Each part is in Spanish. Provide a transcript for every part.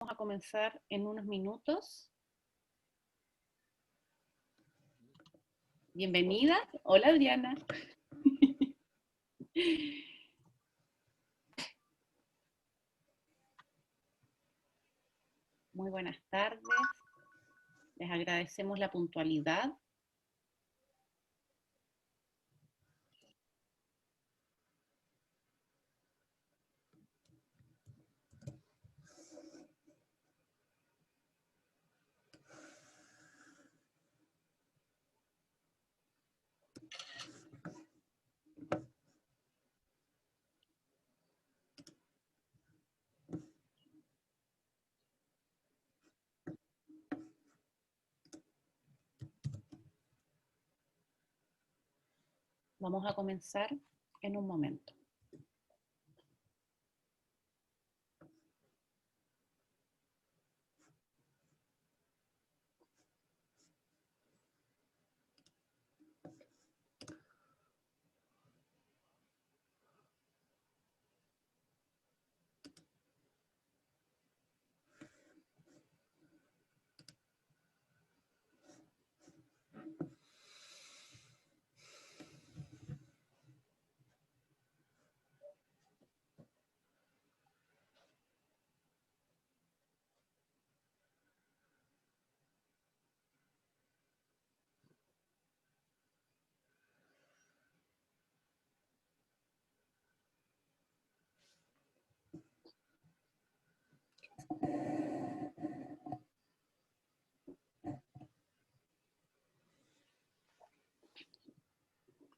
Vamos a comenzar en unos minutos. Bienvenida. Hola, Adriana. Muy buenas tardes. Les agradecemos la puntualidad. Vamos a comenzar en un momento.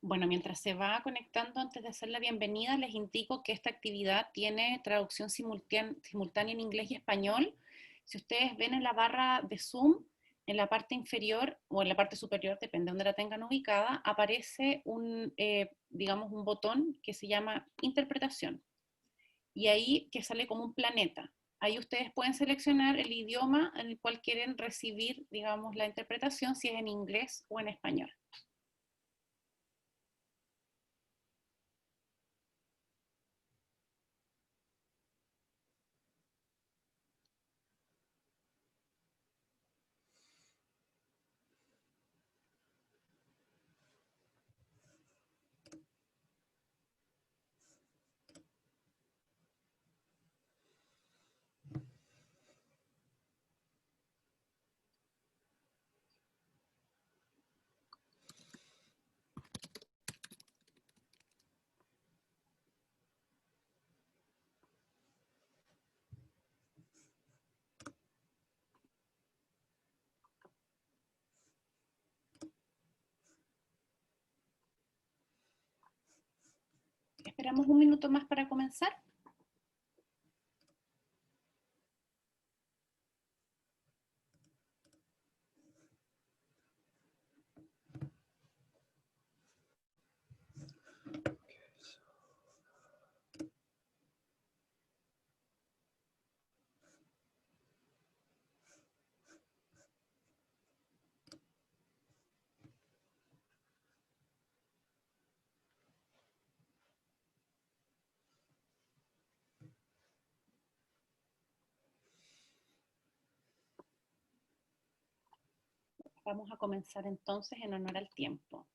Bueno, mientras se va conectando, antes de hacer la bienvenida, les indico que esta actividad tiene traducción simultánea en inglés y español. Si ustedes ven en la barra de Zoom, en la parte inferior o en la parte superior, depende de donde la tengan ubicada, aparece digamos, un botón que se llama interpretación. Y ahí que sale como un planeta. Ahí ustedes pueden seleccionar el idioma en el cual quieren recibir, digamos, la interpretación, si es en inglés o en español. Esperamos un minuto más para comenzar. Vamos a comenzar entonces en honor al tiempo.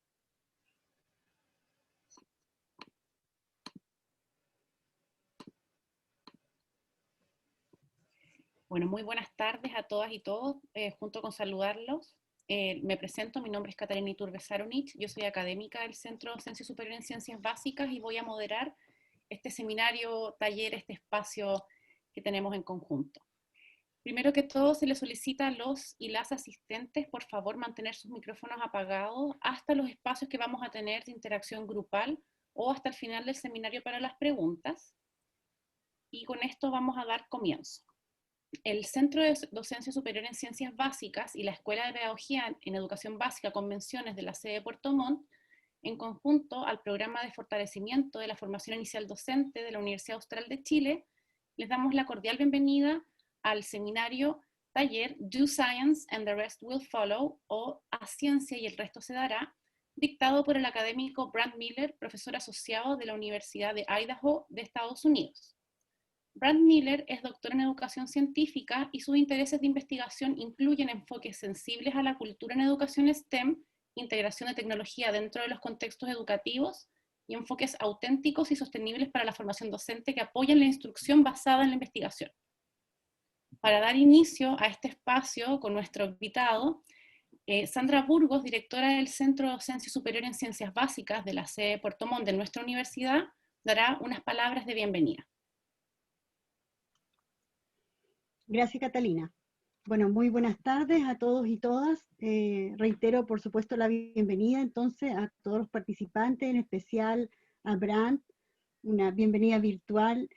Bueno, muy buenas tardes a todas y todos. Junto con saludarlos, me presento, mi nombre es Catarina Iturbe Saronich, yo soy académica del Centro de Ciencia Superior en Ciencias Básicas y voy a moderar este seminario, taller, este espacio que tenemos en conjunto. Primero que todo, se les solicita a los y las asistentes, por favor, mantener sus micrófonos apagados hasta los espacios que vamos a tener de interacción grupal o hasta el final del seminario para las preguntas. Y con esto vamos a dar comienzo. El Centro de Docencia Superior en Ciencias Básicas y la Escuela de Pedagogía en Educación Básica Convenciones de la sede de Puerto Montt, en conjunto al Programa de Fortalecimiento de la Formación Inicial Docente de la Universidad Austral de Chile, les damos la cordial bienvenida al seminario taller Do Science and the Rest Will Follow, o A Ciencia y el Resto se dará, dictado por el académico Brad Miller, profesor asociado de la Universidad de Idaho de Estados Unidos. Brad Miller es doctor en educación científica y sus intereses de investigación incluyen enfoques sensibles a la cultura en educación STEM, integración de tecnología dentro de los contextos educativos y enfoques auténticos y sostenibles para la formación docente que apoyan la instrucción basada en la investigación. Para dar inicio a este espacio con nuestro invitado, Sandra Burgos, directora del Centro de Docencia Superior en Ciencias Básicas de la sede Puerto Montt de nuestra universidad, dará unas palabras de bienvenida. Gracias, Catalina. Bueno, muy buenas tardes a todos y todas. Reitero, por supuesto, la bienvenida entonces a todos los participantes, en especial a Brand, una bienvenida virtual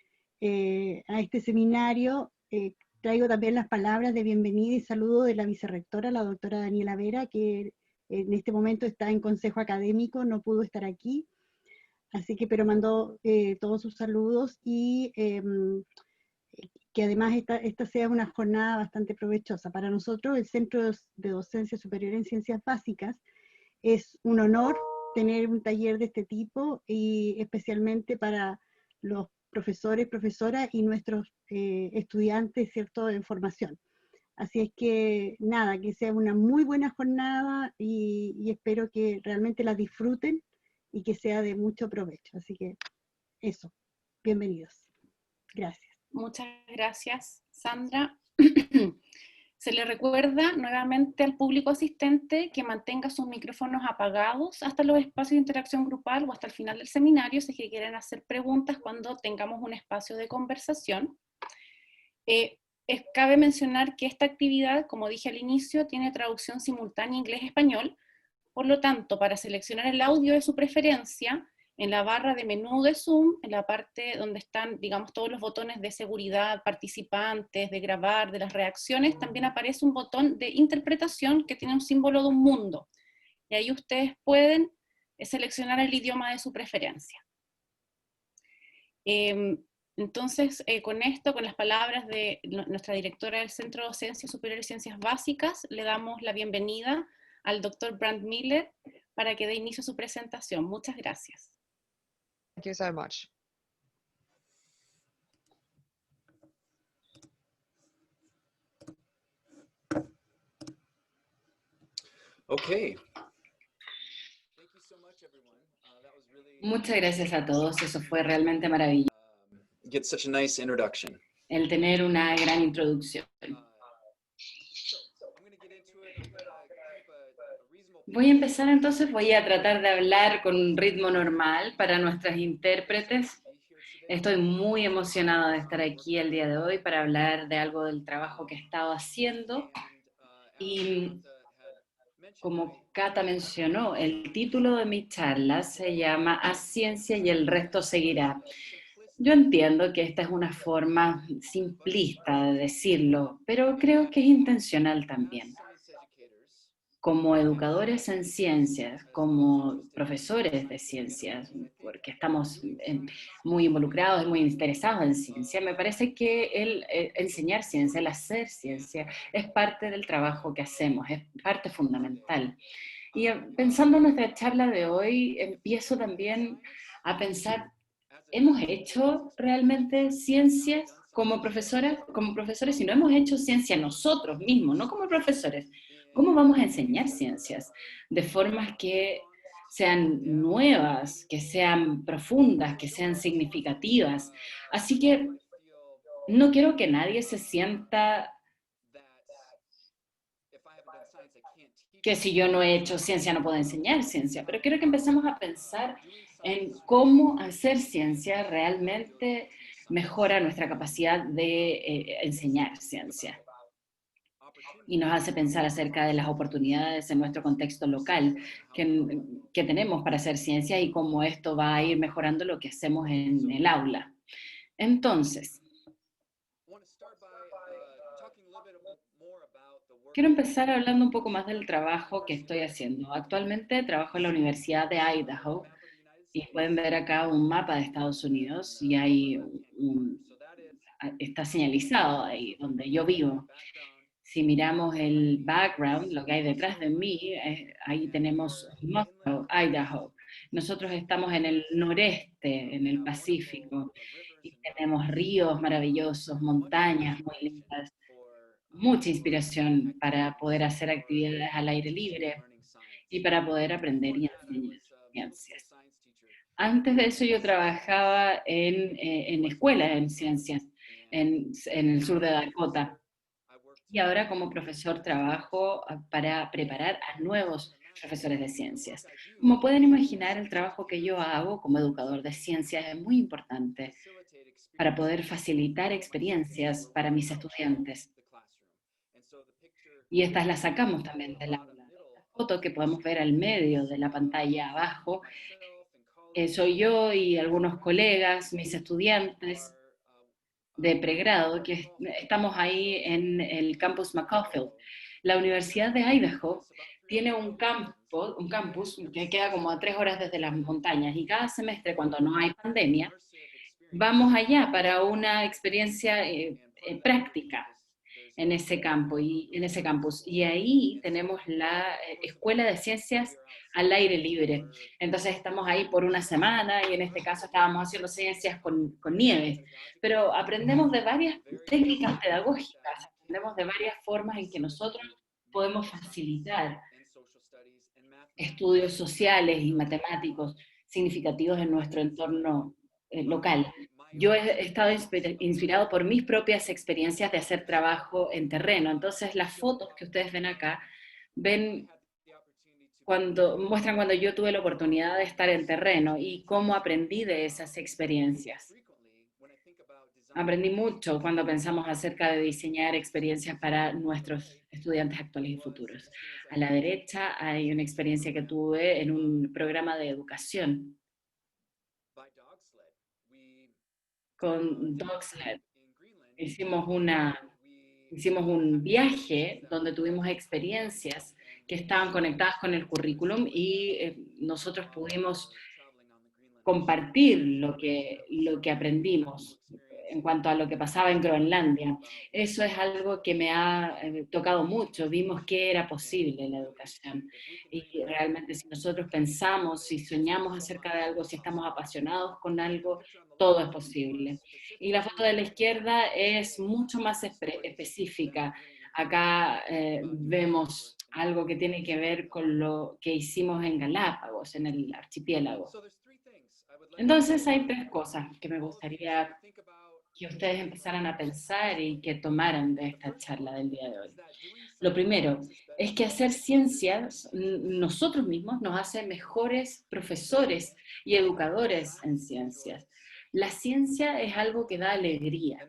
a este seminario. Traigo también las palabras de bienvenida y saludo de la vicerrectora, la doctora Daniela Vera, que en este momento está en consejo académico, no pudo estar aquí, así que pero mandó todos sus saludos y que además esta sea una jornada bastante provechosa. Para nosotros, el Centro de Docencia Superior en Ciencias Básicas, es un honor tener un taller de este tipo y especialmente para los profesores, profesoras y nuestros estudiantes, ¿cierto?, en formación. Así es que nada, que sea una muy buena jornada y espero que realmente la disfruten y que sea de mucho provecho. Así que eso, bienvenidos. Gracias. Muchas gracias, Sandra. Se le recuerda nuevamente al público asistente que mantenga sus micrófonos apagados hasta los espacios de interacción grupal o hasta el final del seminario, si quieren hacer preguntas cuando tengamos un espacio de conversación. Cabe mencionar que esta actividad, como dije al inicio, tiene traducción simultánea inglés-español, por lo tanto, para seleccionar el audio de su preferencia, en la barra de menú de Zoom, en la parte donde están, digamos, todos los botones de seguridad, participantes, de grabar, de las reacciones, también aparece un botón de interpretación que tiene un símbolo de un mundo. Y ahí ustedes pueden seleccionar el idioma de su preferencia. Entonces, con esto, con las palabras de nuestra directora del Centro de Docencia Superior y Ciencias Básicas, le damos la bienvenida al doctor Brad Miller para que dé inicio a su presentación. Muchas gracias. Thank you so much. Okay. Muchas gracias a todos, eso fue realmente maravilloso. Get such a nice introduction. El tener una gran introducción. Voy a empezar entonces, voy a tratar de hablar con un ritmo normal para nuestras intérpretes. Estoy muy emocionada de estar aquí el día de hoy para hablar de algo del trabajo que he estado haciendo. Y como Cata mencionó, el título de mi charla se llama Haz ciencia y el resto seguirá. Yo entiendo que esta es una forma simplista de decirlo, pero creo que es intencional también. Como educadores en ciencias, como profesores de ciencias, porque estamos muy involucrados y muy interesados en ciencia, me parece que el enseñar ciencia, el hacer ciencia, es parte del trabajo que hacemos, es parte fundamental. Y pensando en nuestra charla de hoy, empiezo también a pensar, ¿hemos hecho realmente ciencias como profesoras, como profesores? Si no hemos hecho ciencia nosotros mismos, no como profesores, ¿cómo vamos a enseñar ciencias? De formas que sean nuevas, que sean profundas, que sean significativas. Así que no quiero que nadie se sienta que si yo no he hecho ciencia no puedo enseñar ciencia, pero quiero que empecemos a pensar en cómo hacer ciencia realmente mejora nuestra capacidad de enseñar ciencia. Y nos hace pensar acerca de las oportunidades en nuestro contexto local que tenemos para hacer ciencia y cómo esto va a ir mejorando lo que hacemos en el aula. Entonces, quiero empezar hablando un poco más del trabajo que estoy haciendo. Actualmente trabajo en la Universidad de Idaho y pueden ver acá un mapa de Estados Unidos y hay está señalizado ahí donde yo vivo. Si miramos el background, lo que hay detrás de mí, ahí tenemos Muscle, Idaho. Nosotros estamos en el noreste, en el Pacífico, y tenemos ríos maravillosos, montañas muy lindas, mucha inspiración para poder hacer actividades al aire libre y para poder aprender y enseñar ciencias. Antes de eso yo trabajaba en escuelas en ciencias en el sur de Dakota. Y ahora como profesor trabajo para preparar a nuevos profesores de ciencias. Como pueden imaginar, el trabajo que yo hago como educador de ciencias es muy importante para poder facilitar experiencias para mis estudiantes. Y estas las sacamos también del aula. La foto que podemos ver al medio de la pantalla abajo, soy yo y algunos colegas, mis estudiantes de pregrado, que estamos ahí en el campus McCaulfield. La Universidad de Idaho tiene un campus que queda como a 3 horas desde las montañas, y cada semestre, cuando no hay pandemia, vamos allá para una experiencia práctica en ese campus. Y ahí tenemos la Escuela de Ciencias al aire libre. Entonces estamos ahí por una semana y en este caso estábamos haciendo ciencias con nieve. Pero aprendemos de varias técnicas pedagógicas, aprendemos de varias formas en que nosotros podemos facilitar estudios sociales y matemáticos significativos en nuestro entorno local. Yo he estado inspirado por mis propias experiencias de hacer trabajo en terreno. Entonces las fotos que ustedes ven acá muestran cuando yo tuve la oportunidad de estar en terreno y cómo aprendí de esas experiencias. Aprendí mucho cuando pensamos acerca de diseñar experiencias para nuestros estudiantes actuales y futuros. A la derecha hay una experiencia que tuve en un programa de educación con Dogsled. Hicimos un viaje donde tuvimos experiencias que estaban conectadas con el currículum y nosotros pudimos compartir lo que aprendimos en cuanto a lo que pasaba en Groenlandia. Eso es algo que me ha tocado mucho. Vimos que era posible en la educación. Y realmente si nosotros pensamos, si soñamos acerca de algo, si estamos apasionados con algo, todo es posible. Y la foto de la izquierda es mucho más específica. Acá vemos algo que tiene que ver con lo que hicimos en Galápagos, en el archipiélago. Entonces hay 3 cosas que me gustaría que ustedes empezaran a pensar y que tomaran de esta charla del día de hoy. Lo primero es que hacer ciencias nosotros mismos nos hace mejores profesores y educadores en ciencias. La ciencia es algo que da alegría.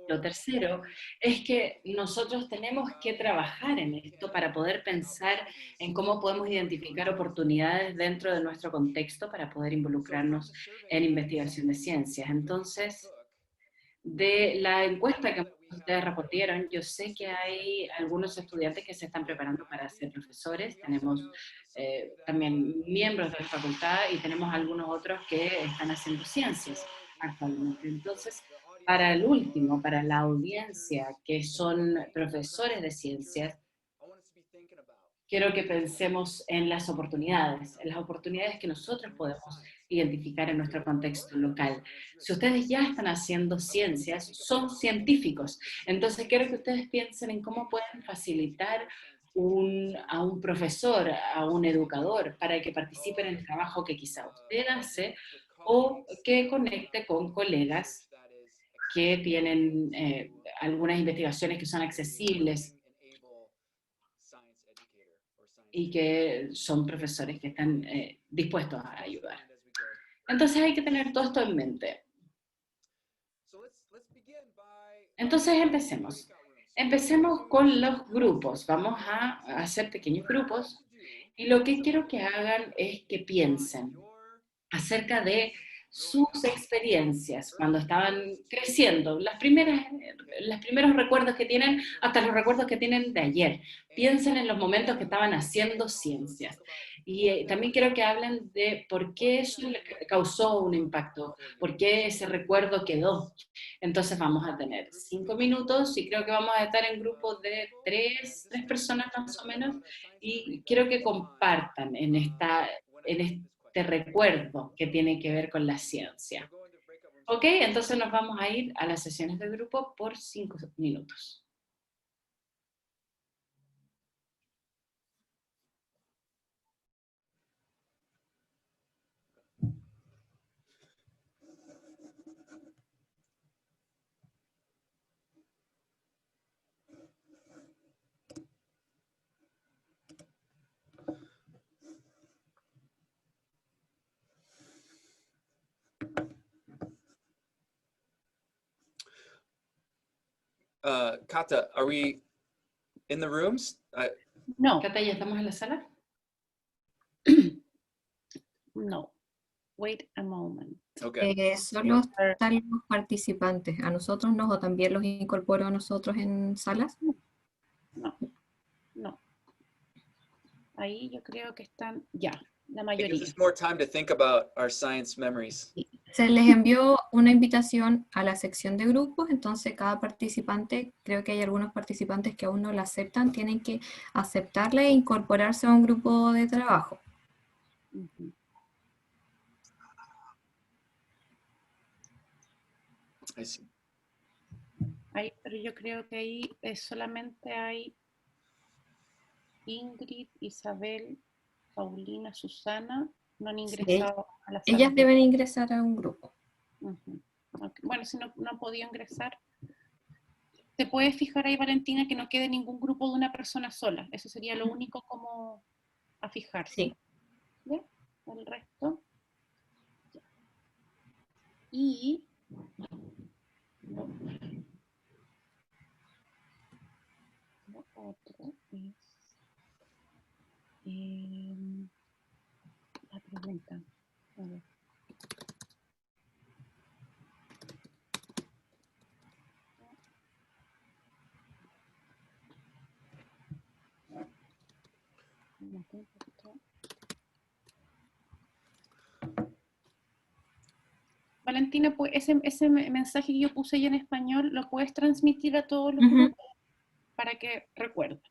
Lo tercero es que nosotros tenemos que trabajar en esto para poder pensar en cómo podemos identificar oportunidades dentro de nuestro contexto para poder involucrarnos en investigación de ciencias. Entonces, de la encuesta que ustedes respondieron, yo sé que hay algunos estudiantes que se están preparando para ser profesores, tenemos también miembros de la facultad y tenemos algunos otros que están haciendo ciencias actualmente. Entonces, para el último, para la audiencia que son profesores de ciencias, quiero que pensemos en las oportunidades que nosotros podemos identificar en nuestro contexto local. Si ustedes ya están haciendo ciencias, son científicos. Entonces quiero que ustedes piensen en cómo pueden facilitar a un profesor, a un educador, para que participe en el trabajo que quizá usted hace o que conecte con colegas que tienen algunas investigaciones que son accesibles y que son profesores que están dispuestos a ayudar. Entonces hay que tener todo esto en mente. Entonces empecemos. Empecemos con los grupos. Vamos a hacer pequeños grupos y lo que quiero que hagan es que piensen acerca de sus experiencias cuando estaban creciendo, los primeros recuerdos que tienen, hasta los recuerdos que tienen de ayer. Piensen en los momentos que estaban haciendo ciencias. Y también quiero que hablen de por qué eso causó un impacto, por qué ese recuerdo quedó. Entonces vamos a tener 5 minutos y creo que vamos a estar en grupos de 3 personas más o menos, y quiero que compartan en este recuerdo que tiene que ver con la ciencia. Ok, entonces nos vamos a ir a las sesiones de grupo por 5 minutos. Kata, are we in the rooms? No, Cata, ¿ya estamos en la sala? no. Wait a moment. Okay. Solo están los participantes. ¿A nosotros no? ¿O también los incorporo a nosotros en salas? No, no. Ahí yo creo que están ya, la It mayoría. gives us more time to think about our science memories. Se les envió una invitación a la sección de grupos, entonces cada participante, creo que hay algunos participantes que aún no la aceptan, tienen que aceptarla e incorporarse a un grupo de trabajo. Ujú. I see. Ahí, pero yo creo que ahí solamente hay Ingrid, Isabel, Paulina, Susana, no han Sí. ingresado a la sala. Ellas deben ingresar a un grupo. Ujú. Ok. Bueno, si no han podido ingresar, te puedes fijar ahí, Valentina, que no quede ningún grupo de una persona sola. Eso sería lo único como a fijarse. Sí. ¿Ya? El resto. Ya. Y lo otro es la pregunta. A ver. Un poquito. Valentina, pues ese mensaje que yo puse ahí en español, ¿lo puedes transmitir a todos los grupos para que recuerden?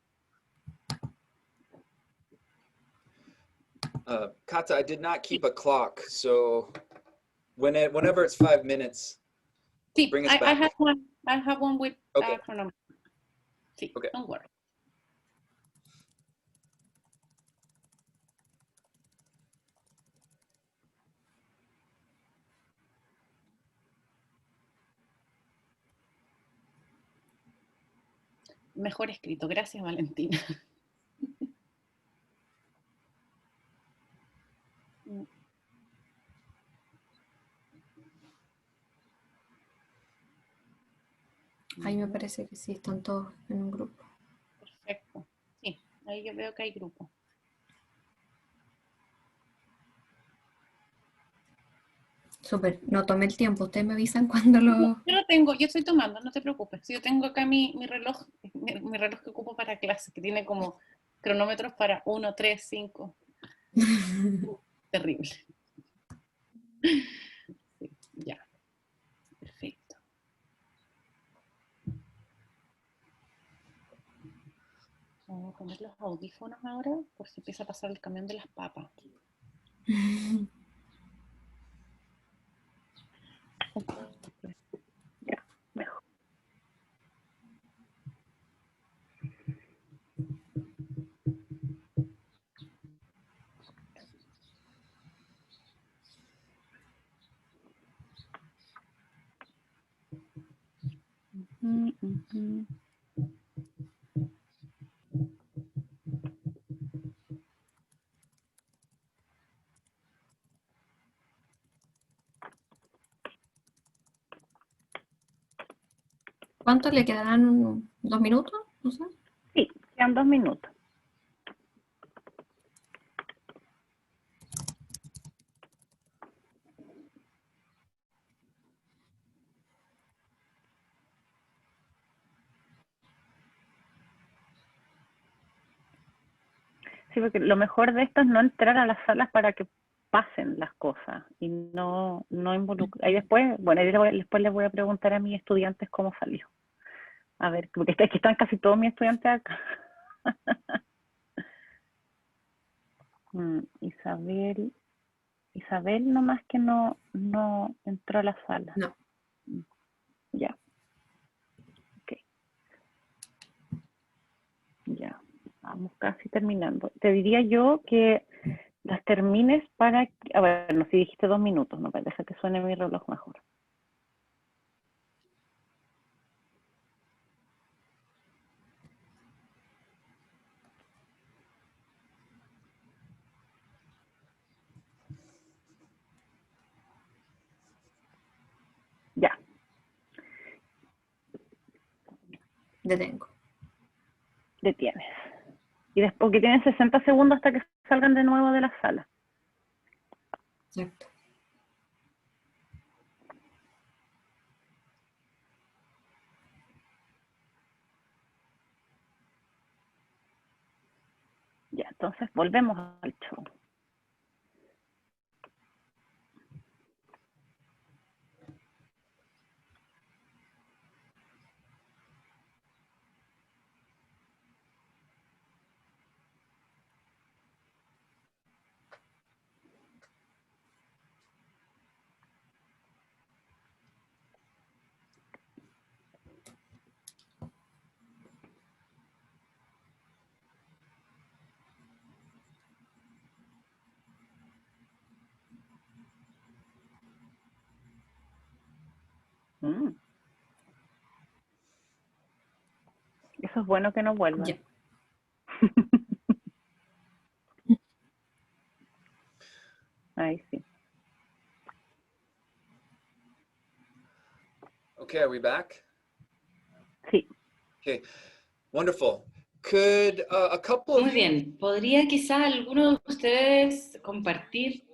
Kata, I did not keep a clock, so whenever it's 5 minutes, Sí, bring us I back. have one with Okay. chronometer. Sí, Okay. don't worry. Mejor escrito. Gracias, Valentina. Ahí me parece que sí, están todos en un grupo. Perfecto. Sí, ahí yo veo que hay grupo. Súper, no tomé el tiempo, ustedes me avisan cuando lo... Yo lo tengo, yo estoy tomando, no te preocupes. Yo tengo acá mi reloj, mi reloj que ocupo para clases, que tiene como cronómetros para 1, 3, 5. Terrible. Sí, ya. Perfecto. Vamos a poner los audífonos ahora, por si empieza a pasar el camión de las papas. Ya, mejor. ¿Cuánto le quedarán? ¿2 minutos? No sé. Sí, quedan 2 minutos. Sí, porque lo mejor de esto es no entrar a las salas para que pasen las cosas y no involucrar. Y después, bueno, después les voy a preguntar a mis estudiantes cómo salió. A ver, porque es que están casi todos mis estudiantes acá. Isabel, Isabel nomás que no entró a la sala. No. Ya. Ok. Ya. Vamos casi terminando. Te diría yo que las termines para... A ver, no, si dijiste 2 minutos, no, deja que suene mi reloj mejor. Ya. Detengo. Detienes. Y después que tienes 60 segundos hasta que salgan de nuevo de la sala. Exacto. Ya, entonces volvemos al show. Eso es bueno que no vuelvan. Ya. Ahí sí. Okay, are we back? Sí. Okay, wonderful. Could a couple of Muy bien, ¿podría quizás alguno de ustedes compartir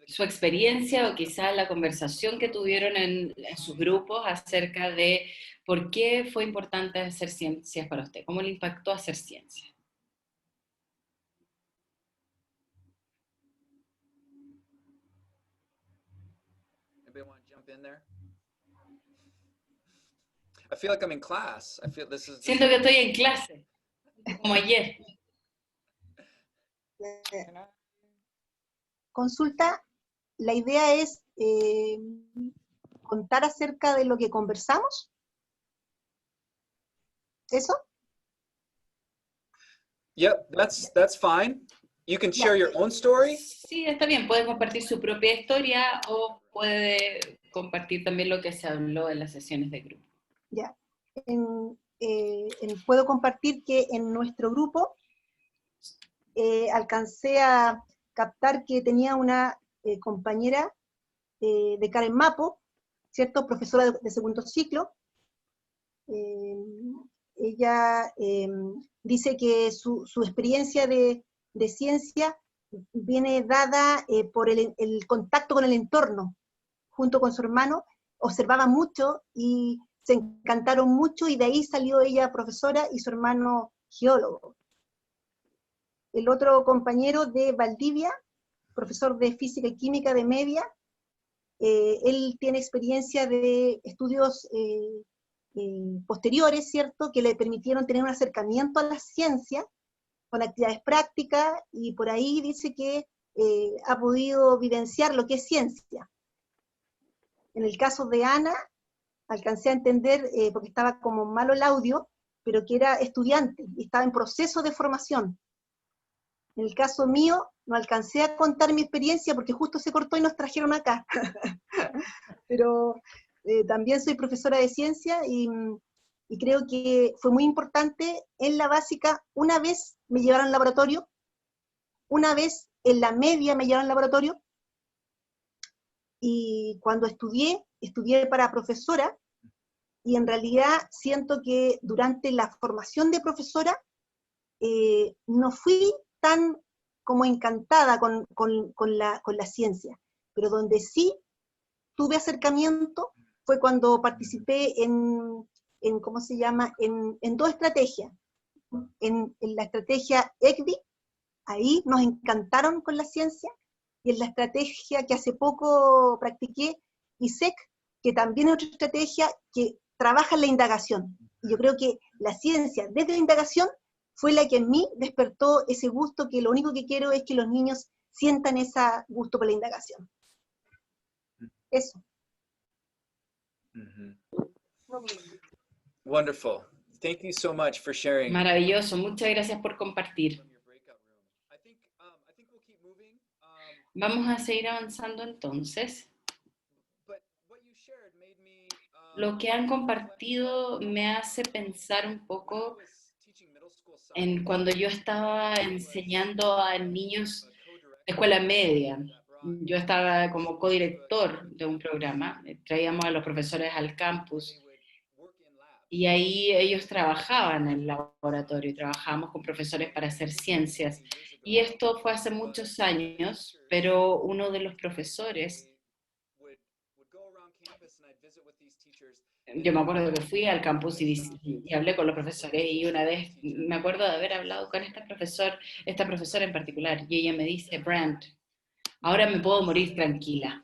su experiencia o quizás la conversación que tuvieron en sus grupos acerca de por qué fue importante hacer ciencias para usted? ¿Cómo le impactó hacer ciencia? Anybody want to jump in there? I feel like I'm in class. I feel this is Siento que estoy en clase, como ayer. Consulta, la idea es contar acerca de lo que conversamos. ¿Eso? Yep, that's fine. You can share your own story. Sí, está bien, puede compartir su propia historia o puede compartir también lo que se habló en las sesiones de grupo. Ya. Puedo compartir que en nuestro grupo alcancé a captar que tenía una compañera de Karen Mapo, ¿cierto? Profesora de segundo ciclo. Ella dice que su experiencia de ciencia viene dada por el contacto con el entorno. Junto con su hermano, observaba mucho y se encantaron mucho, y de ahí salió ella profesora y su hermano geólogo. El otro compañero de Valdivia, profesor de física y química de media, él tiene experiencia de estudios posteriores, ¿cierto?, que le permitieron tener un acercamiento a la ciencia con actividades prácticas, y por ahí dice que ha podido vivenciar lo que es ciencia. En el caso de Ana, alcancé a entender, porque estaba como malo el audio, pero que era estudiante y estaba en proceso de formación. En el caso mío, no alcancé a contar mi experiencia porque justo se cortó y nos trajeron acá. Pero también soy profesora de ciencia y creo que fue muy importante en la básica. Una vez me llevaron al laboratorio, una vez en la media me llevaron al laboratorio, y cuando estudié para profesora, y en realidad siento que durante la formación de profesora no fui tan como encantada con la ciencia, pero donde sí tuve acercamiento fue cuando participé en ¿cómo se llama?, en 2 estrategias. En la estrategia ECVI, ahí nos encantaron con la ciencia, y en la estrategia que hace poco practiqué, ISEC, que también es otra estrategia que trabaja en la indagación. Y yo creo que la ciencia desde la indagación fue la que en mí despertó ese gusto, que lo único que quiero es que los niños sientan ese gusto por la indagación. Eso. Mhm. Wonderful. Thank you so much for sharing. Maravilloso, muchas gracias por compartir. Vamos a seguir avanzando entonces. Lo que han compartido me hace pensar un poco en cuando yo estaba enseñando a niños de escuela media. Yo estaba como codirector de un programa, traíamos a los profesores al campus y ahí ellos trabajaban en el laboratorio, trabajábamos con profesores para hacer ciencias. Y esto fue hace muchos años, pero uno de los profesores, yo me acuerdo que fui al campus y hablé con los profesores y una vez me acuerdo de haber hablado con esta profesora en particular, y ella me dice, Brand, ahora me puedo morir tranquila.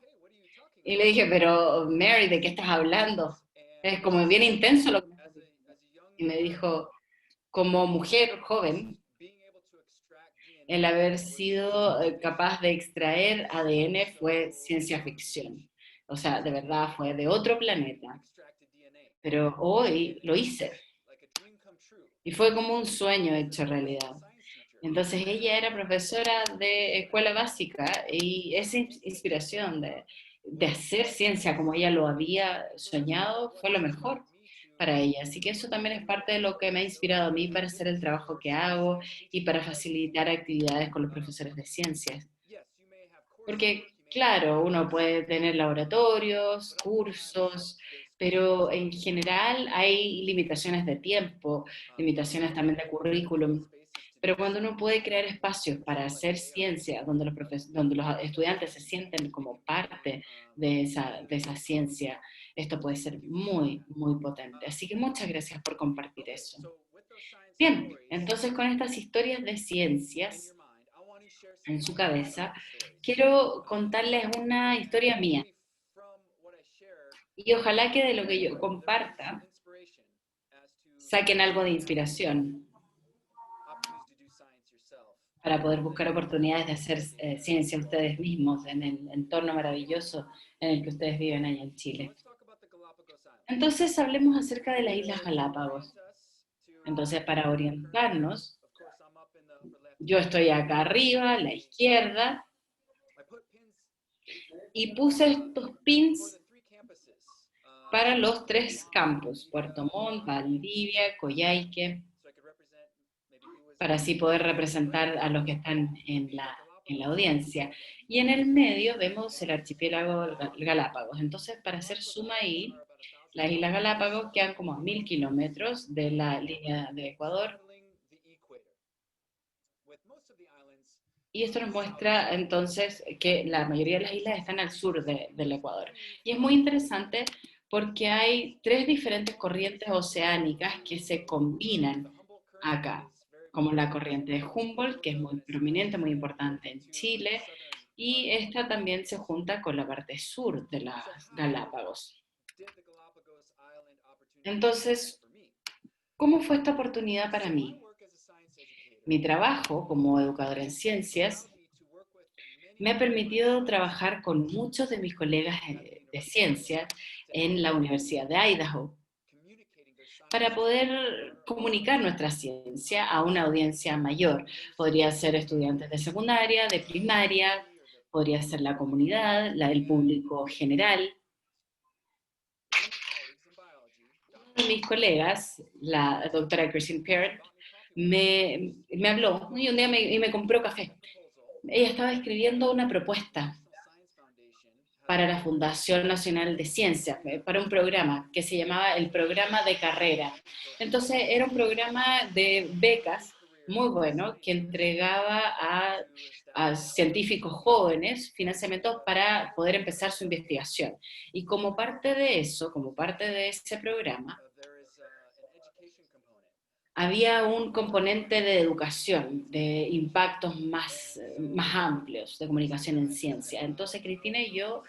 Y le dije, pero Mary, ¿de qué estás hablando? Es como bien intenso lo que me estás diciendo. Y me dijo, como mujer joven, el haber sido capaz de extraer ADN fue ciencia ficción. O sea, de verdad fue de otro planeta. Pero hoy lo hice. Y fue como un sueño hecho realidad. Entonces ella era profesora de escuela básica y esa inspiración de hacer ciencia como ella lo había soñado fue lo mejor para ella. Así que eso también es parte de lo que me ha inspirado a mí para hacer el trabajo que hago y para facilitar actividades con los profesores de ciencias. Porque, claro, uno puede tener laboratorios, cursos, pero en general hay limitaciones de tiempo, limitaciones también de currículum. Pero cuando uno puede crear espacios para hacer ciencia, donde los estudiantes se sienten como parte de esa ciencia, esto puede ser muy, muy potente. Así que muchas gracias por compartir eso. Bien, entonces con estas historias de ciencias en su cabeza, quiero contarles una historia mía. Y ojalá que de lo que yo comparta saquen algo de inspiración para poder buscar oportunidades de hacer ciencia ustedes mismos en el entorno maravilloso en el que ustedes viven allá en Chile. Entonces hablemos acerca de las Islas Galápagos. Entonces, para orientarnos, yo estoy acá arriba, a la izquierda, y puse estos pins para los 3 campus, Puerto Montt, Valdivia, Coyhaique, para así poder representar a los que están en la audiencia. Y en el medio vemos el archipiélago Galápagos. Entonces, para hacer suma ahí, las Islas Galápagos quedan como a 1000 kilómetros de la línea de Ecuador. Y esto nos muestra entonces que la mayoría de las islas están al sur del Ecuador. Y es muy interesante porque hay 3 diferentes corrientes oceánicas que se combinan acá, como la corriente de Humboldt, que es muy prominente, muy importante en Chile, y esta también se junta con la parte sur de las Galápagos. Entonces, ¿cómo fue esta oportunidad para mí? Mi trabajo como educadora en ciencias me ha permitido trabajar con muchos de mis colegas de ciencia en la Universidad de Idaho para poder comunicar nuestra ciencia a una audiencia mayor. Podría ser estudiantes de secundaria, de primaria, podría ser la comunidad, el público general. Una de mis colegas, la doctora Christine Parrott, me habló y un día me compró café. Ella estaba escribiendo una propuesta para la Fundación Nacional de Ciencias, para un programa que se llamaba el Programa de Carrera. Entonces era un programa de becas muy bueno que entregaba a científicos jóvenes financiamientos para poder empezar su investigación. Y como parte de eso, como parte de ese programa, había un componente de educación, de impactos más amplios de comunicación en ciencia. Entonces Cristina y yo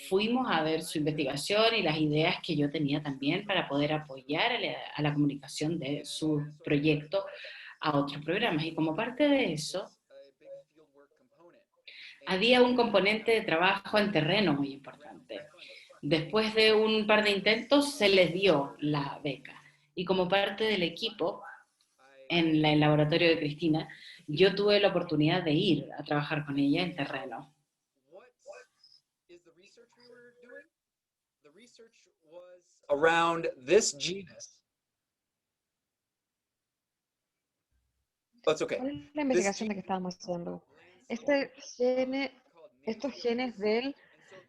fuimos a ver su investigación y las ideas que yo tenía también para poder apoyar a la comunicación de su proyecto a otros programas. Y como parte de eso, había un componente de trabajo en terreno muy importante. Después de un par de intentos se les dio la beca. Y como parte del equipo, en el laboratorio de Cristina, yo tuve la oportunidad de ir a trabajar con ella en terreno. Around this genus. Oh, it's okay. ¿Cuál es la investigación de que estábamos haciendo? Estos genes del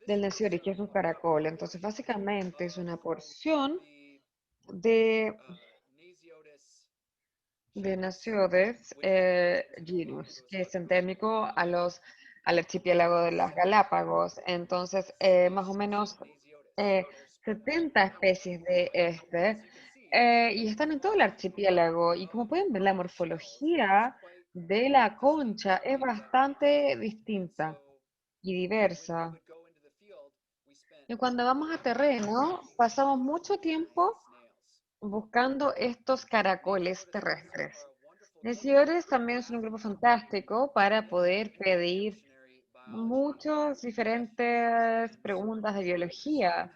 Neciori, que es un caracol. Entonces, básicamente es una porción de Naciodes genus, que es endémico al archipiélago de las Galápagos. Entonces, más o menos 70 especies de y están en todo el archipiélago. Y como pueden ver, la morfología de la concha es bastante distinta y diversa. Y cuando vamos a terreno, pasamos mucho tiempo buscando estos caracoles terrestres. Neciores también es un grupo fantástico para poder pedir muchas diferentes preguntas de biología.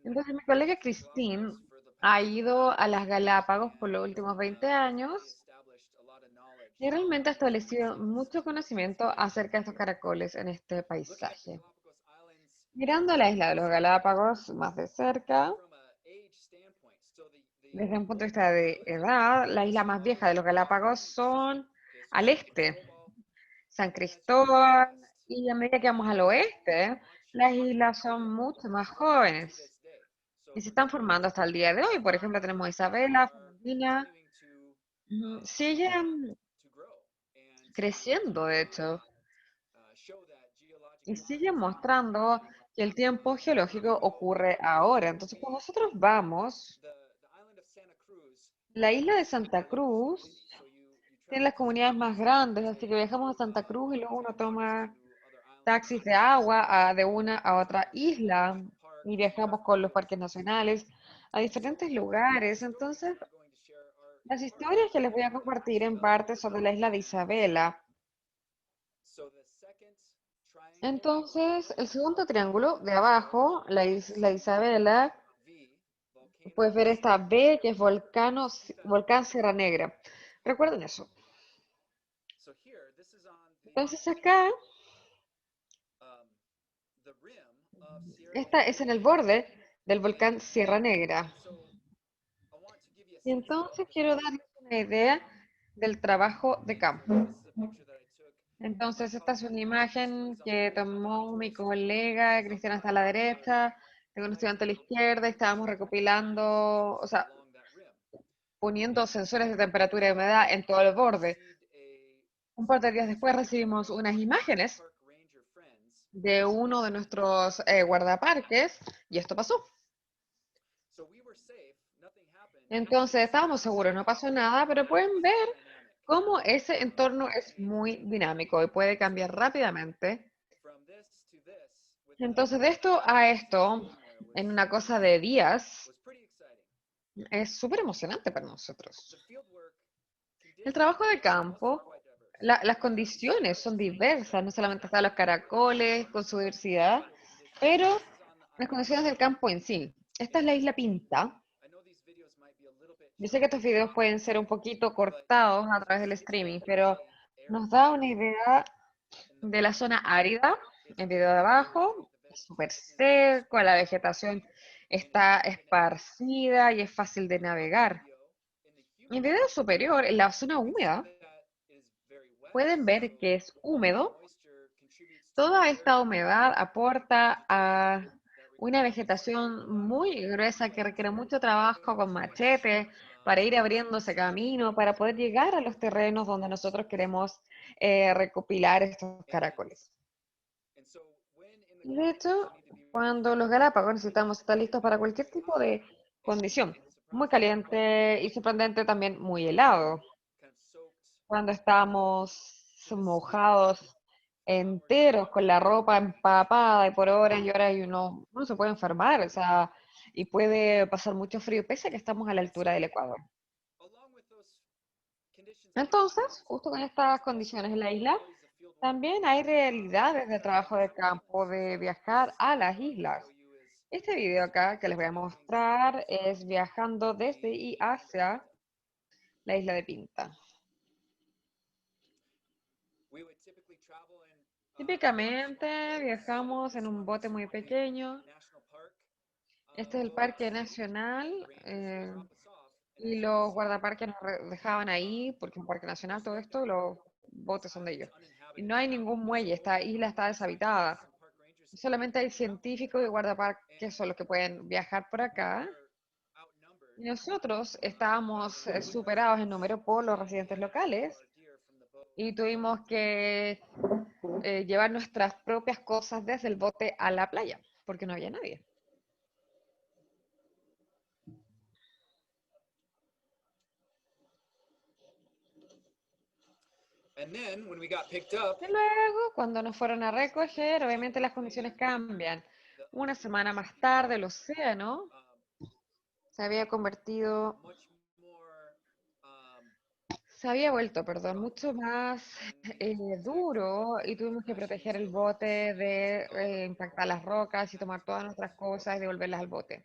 Entonces, mi colega Christine ha ido a las Galápagos por los últimos 20 años y realmente ha establecido mucho conocimiento acerca de estos caracoles en este paisaje. Mirando la isla de los Galápagos más de cerca, desde un punto de vista de edad, la isla más vieja de los Galápagos son al este, San Cristóbal, y a medida que vamos al oeste, las islas son mucho más jóvenes y se están formando hasta el día de hoy. Por ejemplo, tenemos Isabela, Fernandina, siguen creciendo, de hecho, y siguen mostrando que el tiempo geológico ocurre ahora. Entonces, cuando nosotros vamos, la isla de Santa Cruz tiene las comunidades más grandes, así que viajamos a Santa Cruz y luego uno toma taxis de agua de una a otra isla y viajamos con los parques nacionales a diferentes lugares. Entonces, las historias que les voy a compartir en parte son de la isla de Isabela. Entonces, el segundo triángulo de abajo, la isla de Isabela, puedes ver esta B que es volcán Sierra Negra. Recuerden eso. Entonces acá, esta es en el borde del volcán Sierra Negra. Y entonces quiero darles una idea del trabajo de campo. Entonces esta es una imagen que tomó mi colega Cristiana hasta la derecha, tengo un estudiante a la izquierda, y estábamos recopilando, o sea, poniendo sensores de temperatura y humedad en todo el borde. Un par de días después recibimos unas imágenes de uno de nuestros guardaparques y esto pasó. Entonces estábamos seguros, no pasó nada, pero pueden ver cómo ese entorno es muy dinámico y puede cambiar rápidamente. Entonces de esto a esto, en una cosa de días, es súper emocionante para nosotros. El trabajo de campo, las condiciones son diversas, no solamente están los caracoles con su diversidad, pero las condiciones del campo en sí. Esta es la isla Pinta. Yo sé que estos videos pueden ser un poquito cortados a través del streaming, pero nos da una idea de la zona árida. El video de abajo es súper seco, la vegetación está esparcida y es fácil de navegar. En el video superior, en la zona húmeda, pueden ver que es húmedo. Toda esta humedad aporta a una vegetación muy gruesa que requiere mucho trabajo con machete para ir abriéndose camino, para poder llegar a los terrenos donde nosotros queremos recopilar estos caracoles. De hecho, cuando los Galápagos necesitamos estar listos para cualquier tipo de condición, muy caliente y sorprendente también muy helado. Cuando estamos mojados enteros con la ropa empapada y por horas y horas y uno se puede enfermar, o sea, y puede pasar mucho frío, pese a que estamos a la altura del Ecuador. Entonces, justo con estas condiciones en la isla, También hay realidades de trabajo de campo, de viajar a las islas. Este video acá que les voy a mostrar es viajando desde y hacia la isla de Pinta. Típicamente viajamos en un bote muy pequeño. Este es el Parque Nacional y los guardaparques nos dejaban ahí porque es un parque nacional, todo esto, los botes son de ellos. Y no hay ningún muelle, esta isla está deshabitada. Solamente hay científicos y guardaparques son los que pueden viajar por acá. Y nosotros estábamos superados en número por los residentes locales y tuvimos que llevar nuestras propias cosas desde el bote a la playa porque no había nadie. Y luego, cuando nos fueron a recoger, obviamente las condiciones cambian. Una semana más tarde, el océano se había convertido, se había vuelto, perdón, mucho más duro y tuvimos que proteger el bote de impactar las rocas y tomar todas nuestras cosas y devolverlas al bote.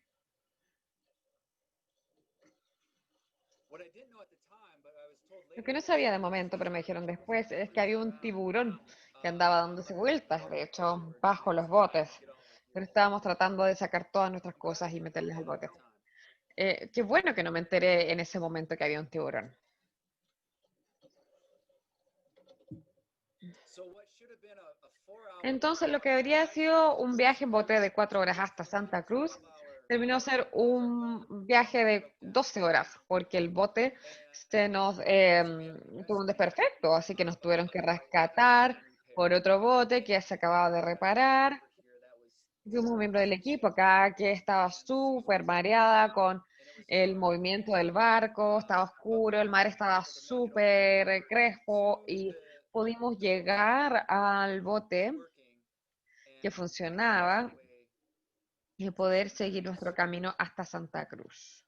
Lo que no sabía de momento, pero me dijeron después, es que había un tiburón que andaba dándose vueltas, de hecho, bajo los botes. Pero estábamos tratando de sacar todas nuestras cosas y meterlas al bote. Qué bueno que no me enteré en ese momento que había un tiburón. Entonces, lo que habría sido un viaje en bote de 4 horas hasta Santa Cruz, terminó ser un viaje de 12 horas, porque el bote se nos tuvo un desperfecto, así que nos tuvieron que rescatar por otro bote que se acababa de reparar. Fuimos un miembro del equipo acá que estaba súper mareada con el movimiento del barco, estaba oscuro, el mar estaba súper crespo y pudimos llegar al bote que funcionaba y poder seguir nuestro camino hasta Santa Cruz.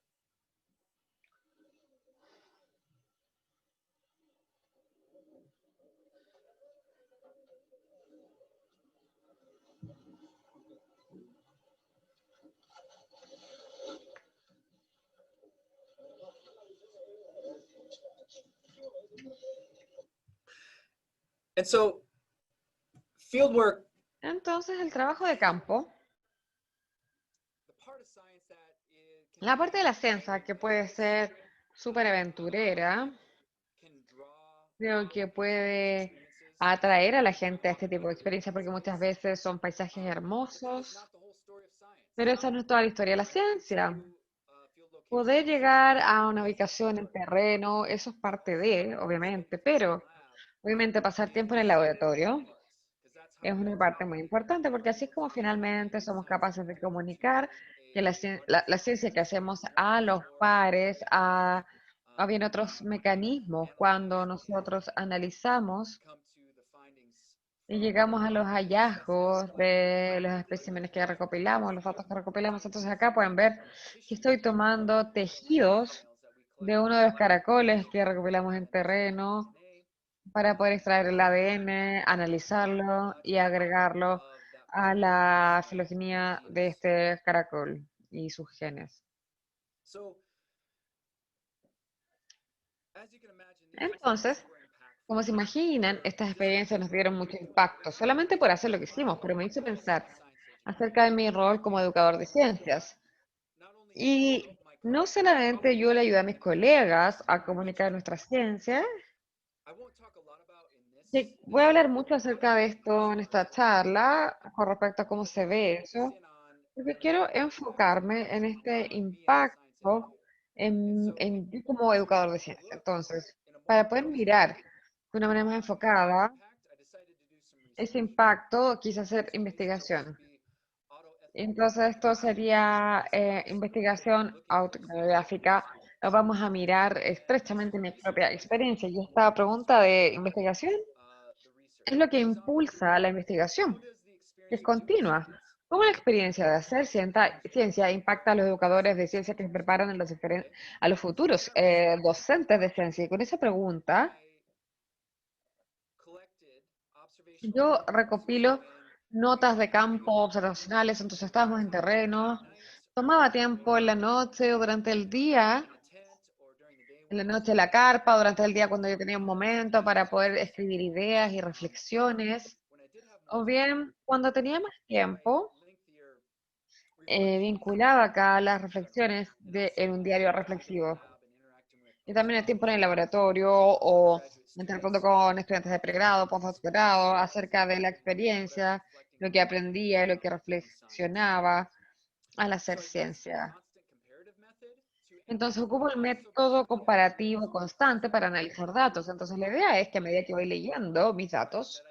And so, fieldwork. Entonces, el trabajo de campo, la parte de la ciencia que puede ser súper aventurera, creo que puede atraer a la gente a este tipo de experiencias porque muchas veces son paisajes hermosos, pero esa no es toda la historia de la ciencia. Poder llegar a una ubicación en terreno, eso es parte de, obviamente, pero obviamente pasar tiempo en el laboratorio es una parte muy importante porque así es como finalmente somos capaces de comunicar que la ciencia que hacemos a los pares, a bien otros mecanismos cuando nosotros analizamos y llegamos a los hallazgos de los especímenes que recopilamos, los datos que recopilamos. Entonces acá pueden ver que estoy tomando tejidos de uno de los caracoles que recopilamos en terreno para poder extraer el ADN, analizarlo y agregarlo a la filogenia de este caracol y sus genes. Entonces, como se imaginan, estas experiencias nos dieron mucho impacto, solamente por hacer lo que hicimos, pero me hizo pensar acerca de mi rol como educador de ciencias. Y no solamente yo le ayudé a mis colegas a comunicar nuestra ciencia, sí, voy a hablar mucho acerca de esto en esta charla con respecto a cómo se ve eso, porque quiero enfocarme en este impacto en yo como educador de ciencia. Entonces, para poder mirar de una manera más enfocada ese impacto, quise hacer investigación. Entonces, esto sería investigación autobiográfica. Lo vamos a mirar estrechamente en mi propia experiencia. Y esta pregunta de investigación es lo que impulsa la investigación, que es continua. ¿Cómo la experiencia de hacer ciencia impacta a los educadores de ciencia que se preparan a los futuros docentes de ciencia? Y con esa pregunta yo recopilo notas de campo observacionales, entonces estábamos en terreno, tomaba tiempo en la noche o durante el día, en la noche en la carpa, durante el día cuando yo tenía un momento para poder escribir ideas y reflexiones, o bien cuando tenía más tiempo, vinculaba acá las reflexiones en un diario reflexivo. Y también el tiempo en el laboratorio o interactuando con estudiantes de pregrado, postdoctorado, acerca de la experiencia, lo que aprendía, lo que reflexionaba al hacer ciencia. Entonces ocupo el método comparativo constante para analizar datos. Entonces la idea es que a medida que voy leyendo mis datos,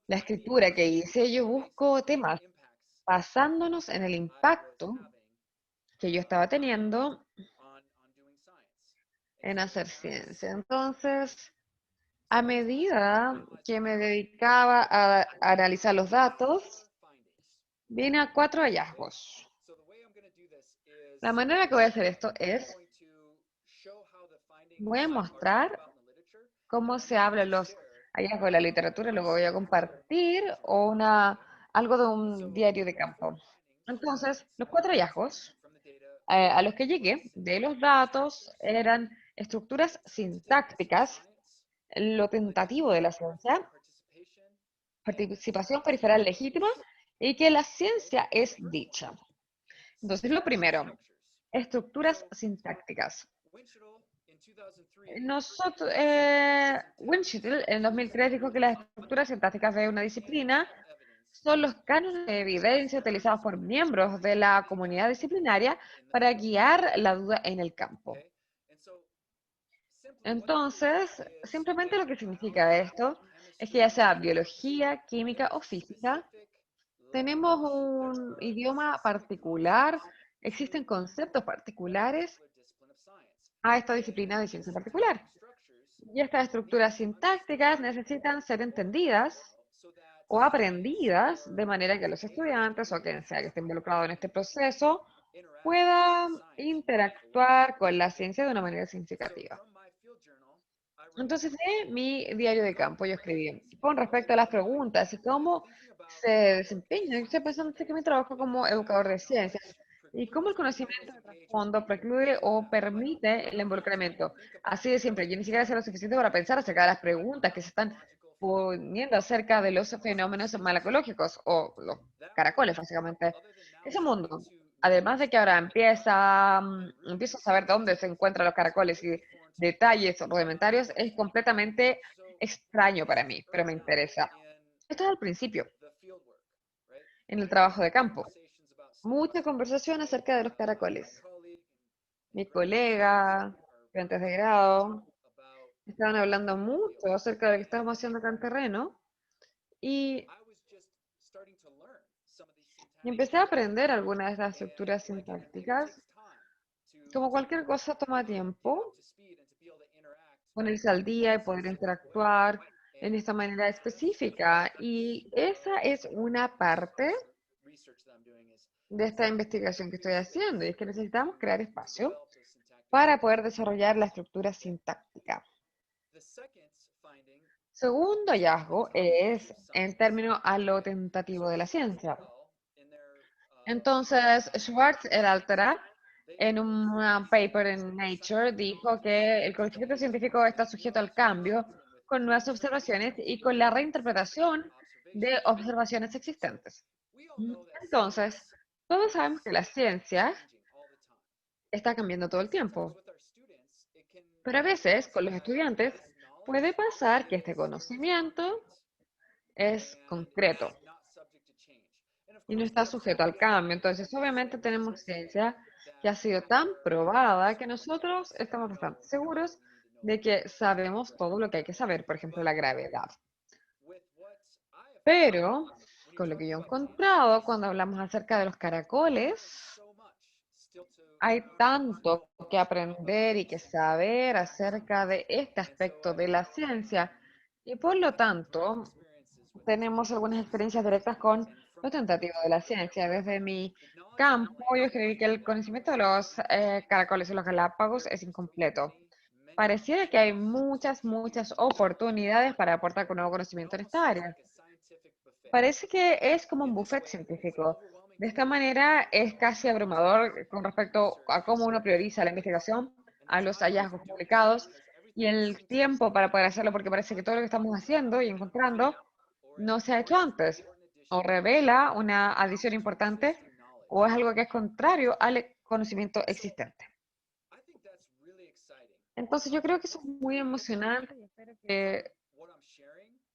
la escritura que hice, yo busco temas basándonos en el impacto que yo estaba teniendo en hacer ciencia. Entonces, a medida que me dedicaba a analizar los datos, vine a 4 hallazgos. La manera que voy a hacer esto es, voy a mostrar cómo se hablan los hallazgos de la literatura, luego voy a compartir algo de un diario de campo. Entonces, los 4 hallazgos a los que llegué de los datos eran estructuras sintácticas, lo tentativo de la ciencia, participación periferial legítima y que la ciencia es dicha. Entonces, lo primero, estructuras sintácticas. Winchell en 2003 dijo que las estructuras sintácticas de una disciplina son los cánones de evidencia utilizados por miembros de la comunidad disciplinaria para guiar la duda en el campo. Entonces, simplemente lo que significa esto es que ya sea biología, química o física, tenemos un idioma particular, existen conceptos particulares a esta disciplina de ciencia particular. Y estas estructuras sintácticas necesitan ser entendidas o aprendidas de manera que los estudiantes o quien sea que esté involucrado en este proceso pueda interactuar con la ciencia de una manera significativa. Entonces, en mi diario de campo yo escribí con respecto a las preguntas y cómo se desempeña. Yo estoy pensando que mi trabajo como educador de ciencias y cómo el conocimiento de trasfondo precluye o permite el involucramiento. Así de siempre, yo ni siquiera sé lo suficiente para pensar acerca de las preguntas que se están poniendo acerca de los fenómenos malacológicos o los caracoles, básicamente. Ese mundo, además de que ahora empiezo a saber dónde se encuentran los caracoles y detalles rudimentarios, es completamente extraño para mí, pero me interesa. Esto es al principio, en el trabajo de campo. Mucha conversación acerca de los caracoles. Mi colega, estudiantes de grado, estaban hablando mucho acerca de lo que estábamos haciendo acá en terreno y empecé a aprender algunas de estas estructuras sintácticas. Como cualquier cosa toma tiempo, ponerse al día y poder interactuar en esta manera específica. Y esa es una parte de esta investigación que estoy haciendo, y es que necesitamos crear espacio para poder desarrollar la estructura sintáctica. Segundo hallazgo es en términos a lo tentativo de la ciencia. Entonces, Schwartz et al. En un paper en Nature dijo que el conocimiento científico está sujeto al cambio con nuevas observaciones y con la reinterpretación de observaciones existentes. Entonces, todos sabemos que la ciencia está cambiando todo el tiempo, pero a veces con los estudiantes puede pasar que este conocimiento es concreto y no está sujeto al cambio. Entonces, obviamente tenemos ciencia que ha sido tan probada que nosotros estamos bastante seguros de que sabemos todo lo que hay que saber, por ejemplo, la gravedad. Pero, con lo que yo he encontrado cuando hablamos acerca de los caracoles, hay tanto que aprender y que saber acerca de este aspecto de la ciencia y por lo tanto tenemos algunas experiencias directas con los tentativos de la ciencia. Desde mi campo yo escribí que el conocimiento de los caracoles y los galápagos es incompleto. pareciera que hay muchas oportunidades para aportar con nuevo conocimiento en esta área. Parece que es como un buffet científico. De esta manera es casi abrumador con respecto a cómo uno prioriza la investigación, a los hallazgos publicados y el tiempo para poder hacerlo, porque parece que todo lo que estamos haciendo y encontrando no se ha hecho antes, o revela una adición importante, o es algo que es contrario al conocimiento existente. Entonces yo creo que eso es muy emocionante y espero que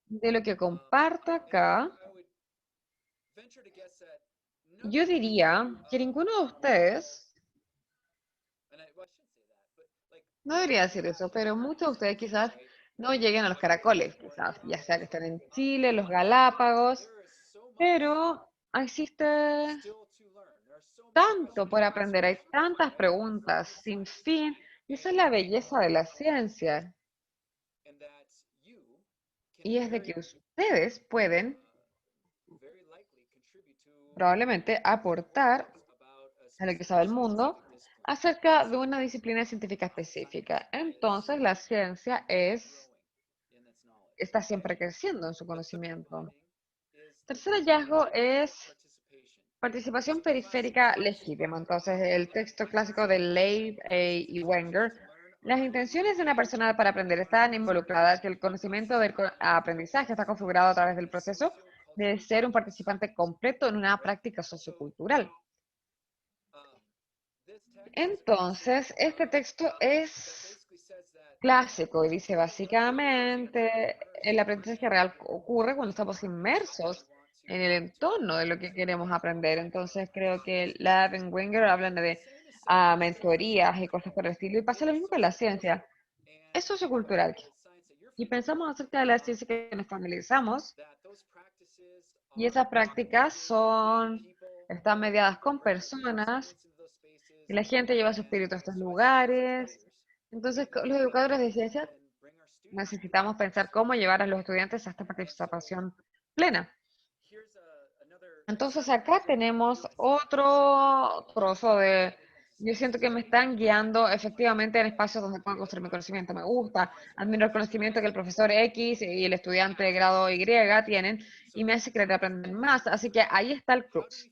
de lo que comparta acá, yo diría que ninguno de ustedes, no debería decir eso, pero muchos de ustedes quizás no lleguen a los caracoles, quizás, ya sea que estén en Chile, los Galápagos, pero existe tanto por aprender, hay tantas preguntas sin fin, y esa es la belleza de la ciencia. Y es de que ustedes pueden probablemente aportar a lo que sabe el mundo acerca de una disciplina científica específica. Entonces, la ciencia está siempre creciendo en su conocimiento. Tercer hallazgo es participación periférica legítima. Entonces, el texto clásico de Leib y Wenger. Las intenciones de una persona para aprender están involucradas, que el conocimiento del aprendizaje está configurado a través del proceso de ser un participante completo en una práctica sociocultural. Entonces, este texto es clásico y dice básicamente el aprendizaje real ocurre cuando estamos inmersos en el entorno de lo que queremos aprender. Entonces, creo que Lab y Wenger hablan de mentorías y cosas por el estilo, y pasa lo mismo con la ciencia. Es sociocultural. Y pensamos acerca de la ciencia que nos familiarizamos, y esas prácticas están mediadas con personas, y la gente lleva su espíritu a estos lugares. Entonces, los educadores de ciencia necesitamos pensar cómo llevar a los estudiantes a esta participación plena. Entonces, acá tenemos otro trozo de... Yo siento que me están guiando efectivamente en espacios donde puedo construir mi conocimiento. Me gusta, admiro el conocimiento que el profesor X y el estudiante de grado Y tienen y me hace querer aprender más. Así que ahí está el crux.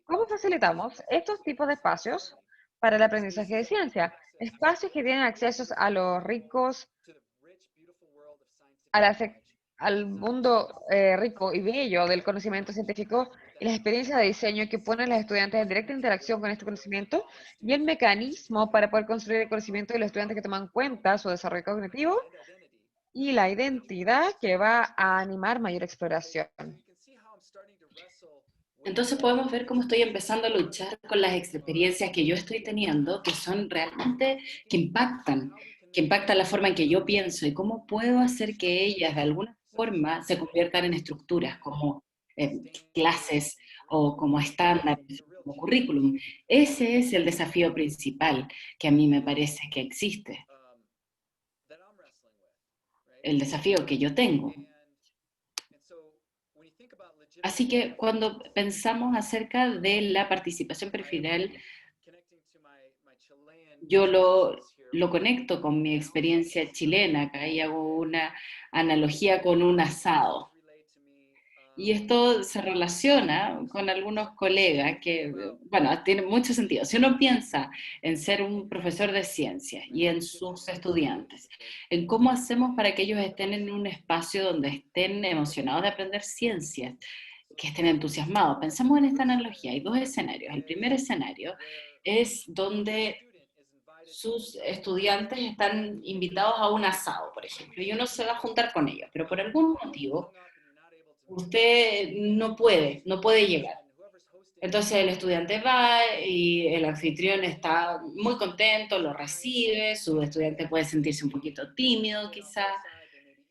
¿Cómo facilitamos estos tipos de espacios para el aprendizaje de ciencia? Espacios que tienen acceso a los ricos, al mundo rico y bello del conocimiento científico y las experiencias de diseño que ponen a los estudiantes en directa interacción con este conocimiento, y el mecanismo para poder construir el conocimiento de los estudiantes que toman en cuenta su desarrollo cognitivo y la identidad que va a animar mayor exploración. Entonces podemos ver cómo estoy empezando a luchar con las experiencias que yo estoy teniendo, que son realmente, que impactan la forma en que yo pienso, y cómo puedo hacer que ellas de alguna forma se conviertan en estructuras como clases o como estándares, como currículum. Ese es el desafío principal que a mí me parece que existe, el desafío que yo tengo. Así que cuando pensamos acerca de la participación periférica, yo lo conecto con mi experiencia chilena, acá y hago una analogía con un asado. Y esto se relaciona con algunos colegas que, bueno, tiene mucho sentido. Si uno piensa en ser un profesor de ciencias y en sus estudiantes, en cómo hacemos para que ellos estén en un espacio donde estén emocionados de aprender ciencias, que estén entusiasmados. Pensemos en esta analogía. Hay dos escenarios. El primer escenario es donde sus estudiantes están invitados a un asado, por ejemplo, y uno se va a juntar con ellos, pero por algún motivo usted no puede llegar. Entonces el estudiante va y el anfitrión está muy contento, lo recibe, su estudiante puede sentirse un poquito tímido quizás,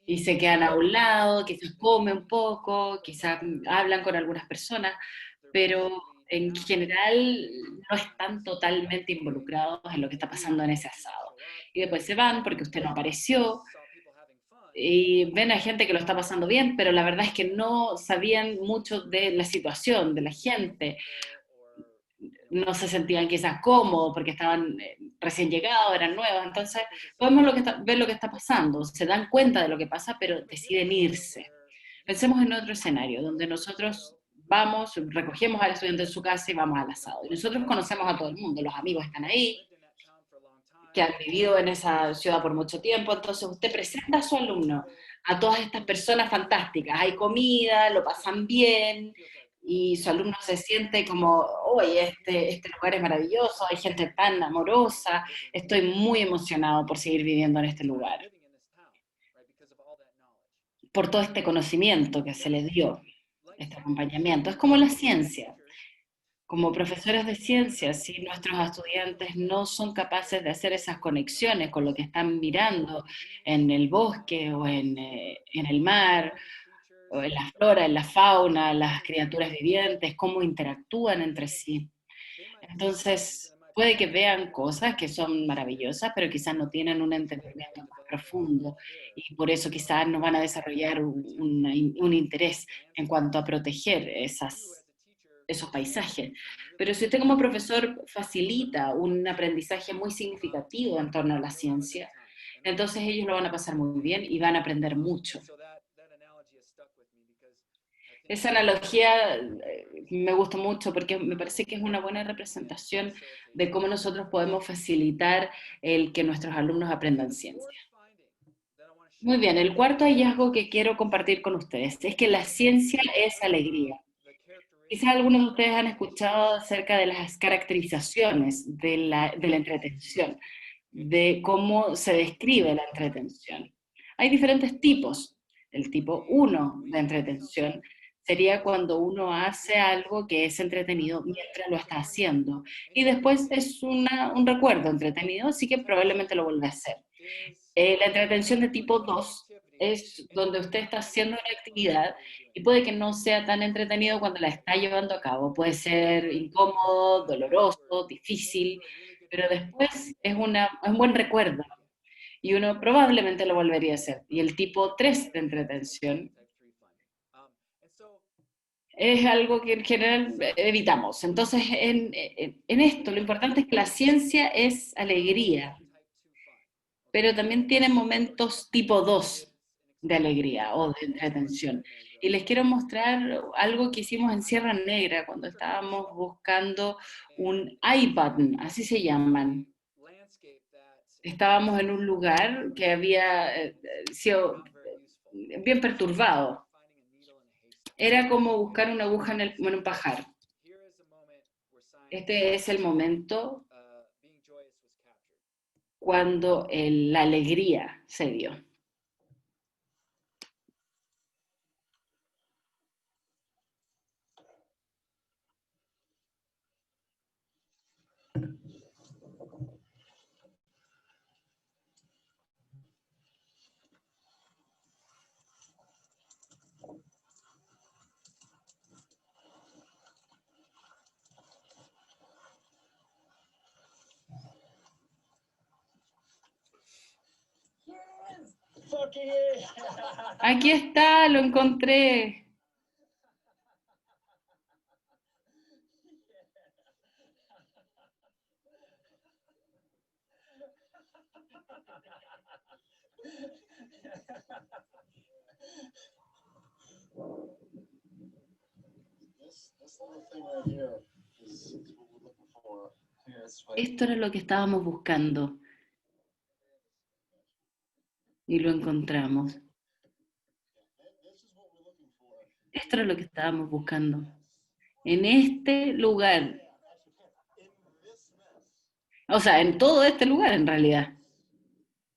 y se quedan a un lado, quizás come un poco, quizás hablan con algunas personas, pero en general no están totalmente involucrados en lo que está pasando en ese asado. Y después se van porque usted no apareció, y ven a gente que lo está pasando bien, pero la verdad es que no sabían mucho de la situación, de la gente, no se sentían quizás cómodos porque estaban recién llegados, eran nuevos. Entonces, podemos ver lo que está pasando, se dan cuenta de lo que pasa, pero deciden irse. Pensemos en otro escenario, donde nosotros vamos, recogemos al estudiante en su casa y vamos al asado. Y nosotros conocemos a todo el mundo, los amigos están ahí, que han vivido en esa ciudad por mucho tiempo, entonces usted presenta a su alumno, a todas estas personas fantásticas, hay comida, lo pasan bien, y su alumno se siente como, oye, este lugar es maravilloso, hay gente tan amorosa, estoy muy emocionado por seguir viviendo en este lugar, por todo este conocimiento que se le dio, este acompañamiento. Es como la ciencia. Como profesores de ciencias, si nuestros estudiantes no son capaces de hacer esas conexiones con lo que están mirando en el bosque o en el mar, o en la flora, en la fauna, las criaturas vivientes, cómo interactúan entre sí. Entonces, puede que vean cosas que son maravillosas, pero quizás no tienen un entendimiento más profundo y por eso quizás no van a desarrollar un interés en cuanto a proteger esos paisajes. Pero si usted como profesor facilita un aprendizaje muy significativo en torno a la ciencia, entonces ellos lo van a pasar muy bien y van a aprender mucho. Esa analogía me gusta mucho porque me parece que es una buena representación de cómo nosotros podemos facilitar el que nuestros alumnos aprendan ciencia. Muy bien, el cuarto hallazgo que quiero compartir con ustedes es que la ciencia es alegría. Quizás algunos de ustedes han escuchado acerca de las caracterizaciones de la entretención, de cómo se describe la entretención. Hay diferentes tipos. El tipo 1 de entretención sería cuando uno hace algo que es entretenido mientras lo está haciendo. Y después es un recuerdo entretenido, así que probablemente lo vuelve a hacer. La entretención de tipo 2 es donde usted está haciendo una actividad y puede que no sea tan entretenido cuando la está llevando a cabo. Puede ser incómodo, doloroso, difícil, pero después es un buen recuerdo y uno probablemente lo volvería a hacer. Y el tipo 3 de entretención es algo que en general evitamos. Entonces, en esto, lo importante es que la ciencia es alegría, pero también tiene momentos tipo 2 de alegría o de entretención. Y les quiero mostrar algo que hicimos en Sierra Negra cuando estábamos buscando un iButton, así se llaman. Estábamos en un lugar que había sido bien perturbado. Era como buscar una aguja en un pajar. Este es el momento cuando la alegría se dio. Aquí está, lo encontré. Esto era lo que estábamos buscando. Y lo encontramos. Esto era lo que estábamos buscando. En este lugar. O sea, en todo este lugar en realidad.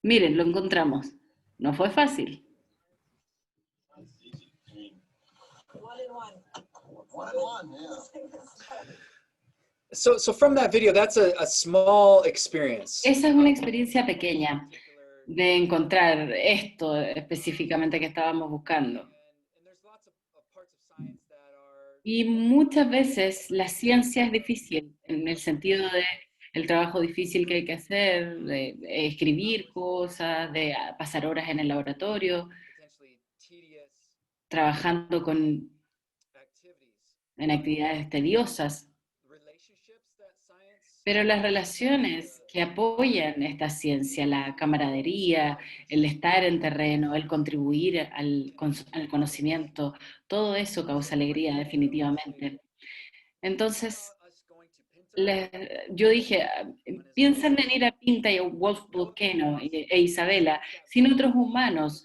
Miren, lo encontramos. No fue fácil. So from that video, that's a small experience. Esa es una experiencia pequeña de encontrar esto específicamente que estábamos buscando. Y muchas veces la ciencia es difícil, en el sentido de el trabajo difícil que hay que hacer, de escribir cosas, de pasar horas en el laboratorio, trabajando en actividades tediosas. Pero las relaciones que apoyan esta ciencia, la camaradería, el estar en terreno, el contribuir al conocimiento, todo eso causa alegría definitivamente. Entonces, yo dije, piensan en ir a Pinta y a Wolf Volcano e Isabela, sin otros humanos,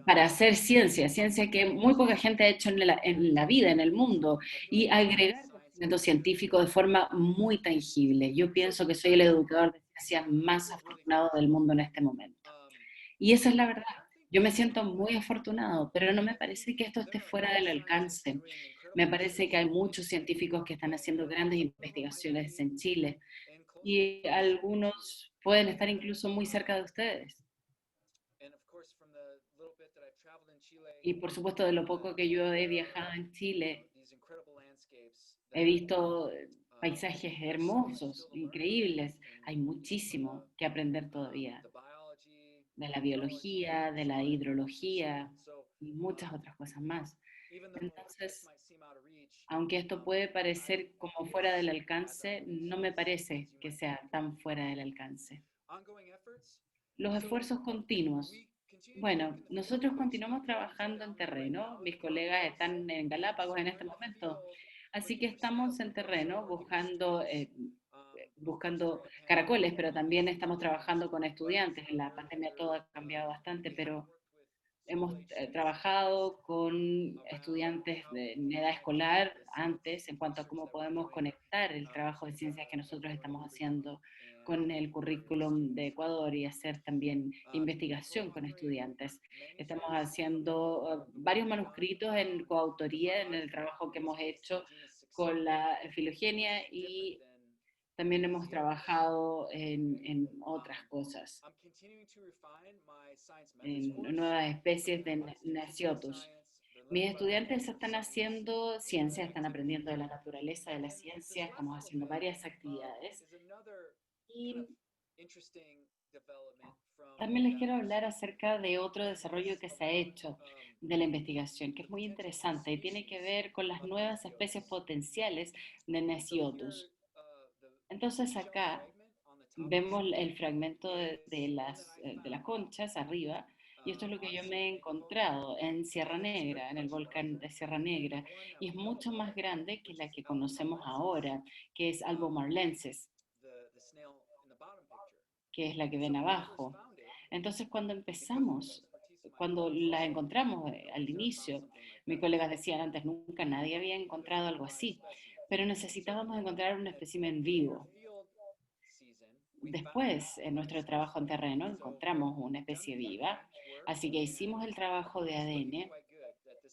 para hacer ciencia, ciencia que muy poca gente ha hecho en la vida, en el mundo, y agregar conocimiento científico de forma muy tangible. Yo pienso que soy el educador de ciencia más afortunado del mundo en este momento. Y esa es la verdad. Yo me siento muy afortunado, pero no me parece que esto esté fuera del alcance. Me parece que hay muchos científicos que están haciendo grandes investigaciones en Chile y algunos pueden estar incluso muy cerca de ustedes. Y por supuesto, de lo poco que yo he viajado en Chile, he visto paisajes hermosos, increíbles. Hay muchísimo que aprender todavía de la biología, de la hidrología y muchas otras cosas más. Entonces, aunque esto puede parecer como fuera del alcance, no me parece que sea tan fuera del alcance. Los esfuerzos continuos. Bueno, nosotros continuamos trabajando en terreno, mis colegas están en Galápagos en este momento, así que estamos en terreno buscando caracoles, pero también estamos trabajando con estudiantes. En la pandemia todo ha cambiado bastante, pero hemos trabajado con estudiantes en edad escolar antes en cuanto a cómo podemos conectar el trabajo de ciencias que nosotros estamos haciendo con el currículum de Ecuador y hacer también investigación con estudiantes. Estamos haciendo varios manuscritos en coautoría en el trabajo que hemos hecho con la filogenia y también hemos trabajado en otras cosas, en nuevas especies de Naciotus. Mis estudiantes están haciendo ciencia, están aprendiendo de la naturaleza, de la ciencia, estamos haciendo varias actividades. Y también les quiero hablar acerca de otro desarrollo que se ha hecho de la investigación, que es muy interesante y tiene que ver con las nuevas especies potenciales de Naciotus. Entonces acá vemos el fragmento de las conchas arriba, y esto es lo que yo me he encontrado en Sierra Negra, en el volcán de Sierra Negra, y es mucho más grande que la que conocemos ahora, que es Albomarlensis, que es la que ven abajo. Entonces cuando la encontramos al inicio, mis colegas decían antes, nunca nadie había encontrado algo así, pero necesitábamos encontrar un espécimen vivo. Después, en nuestro trabajo en terreno, encontramos una especie viva, así que hicimos el trabajo de ADN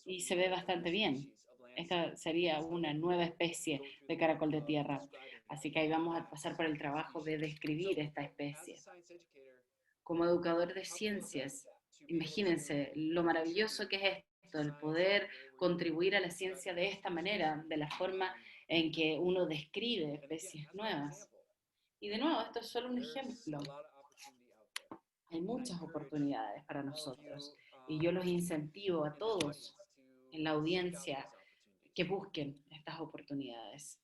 y se ve bastante bien. Esta sería una nueva especie de caracol de tierra, así que ahí vamos a pasar por el trabajo de describir esta especie. Como educador de ciencias, imagínense lo maravilloso que es esto, el poder contribuir a la ciencia de esta manera, de la forma en que uno describe especies nuevas. Y de nuevo, esto es solo un ejemplo. Hay muchas oportunidades para nosotros y yo los incentivo a todos en la audiencia que busquen estas oportunidades.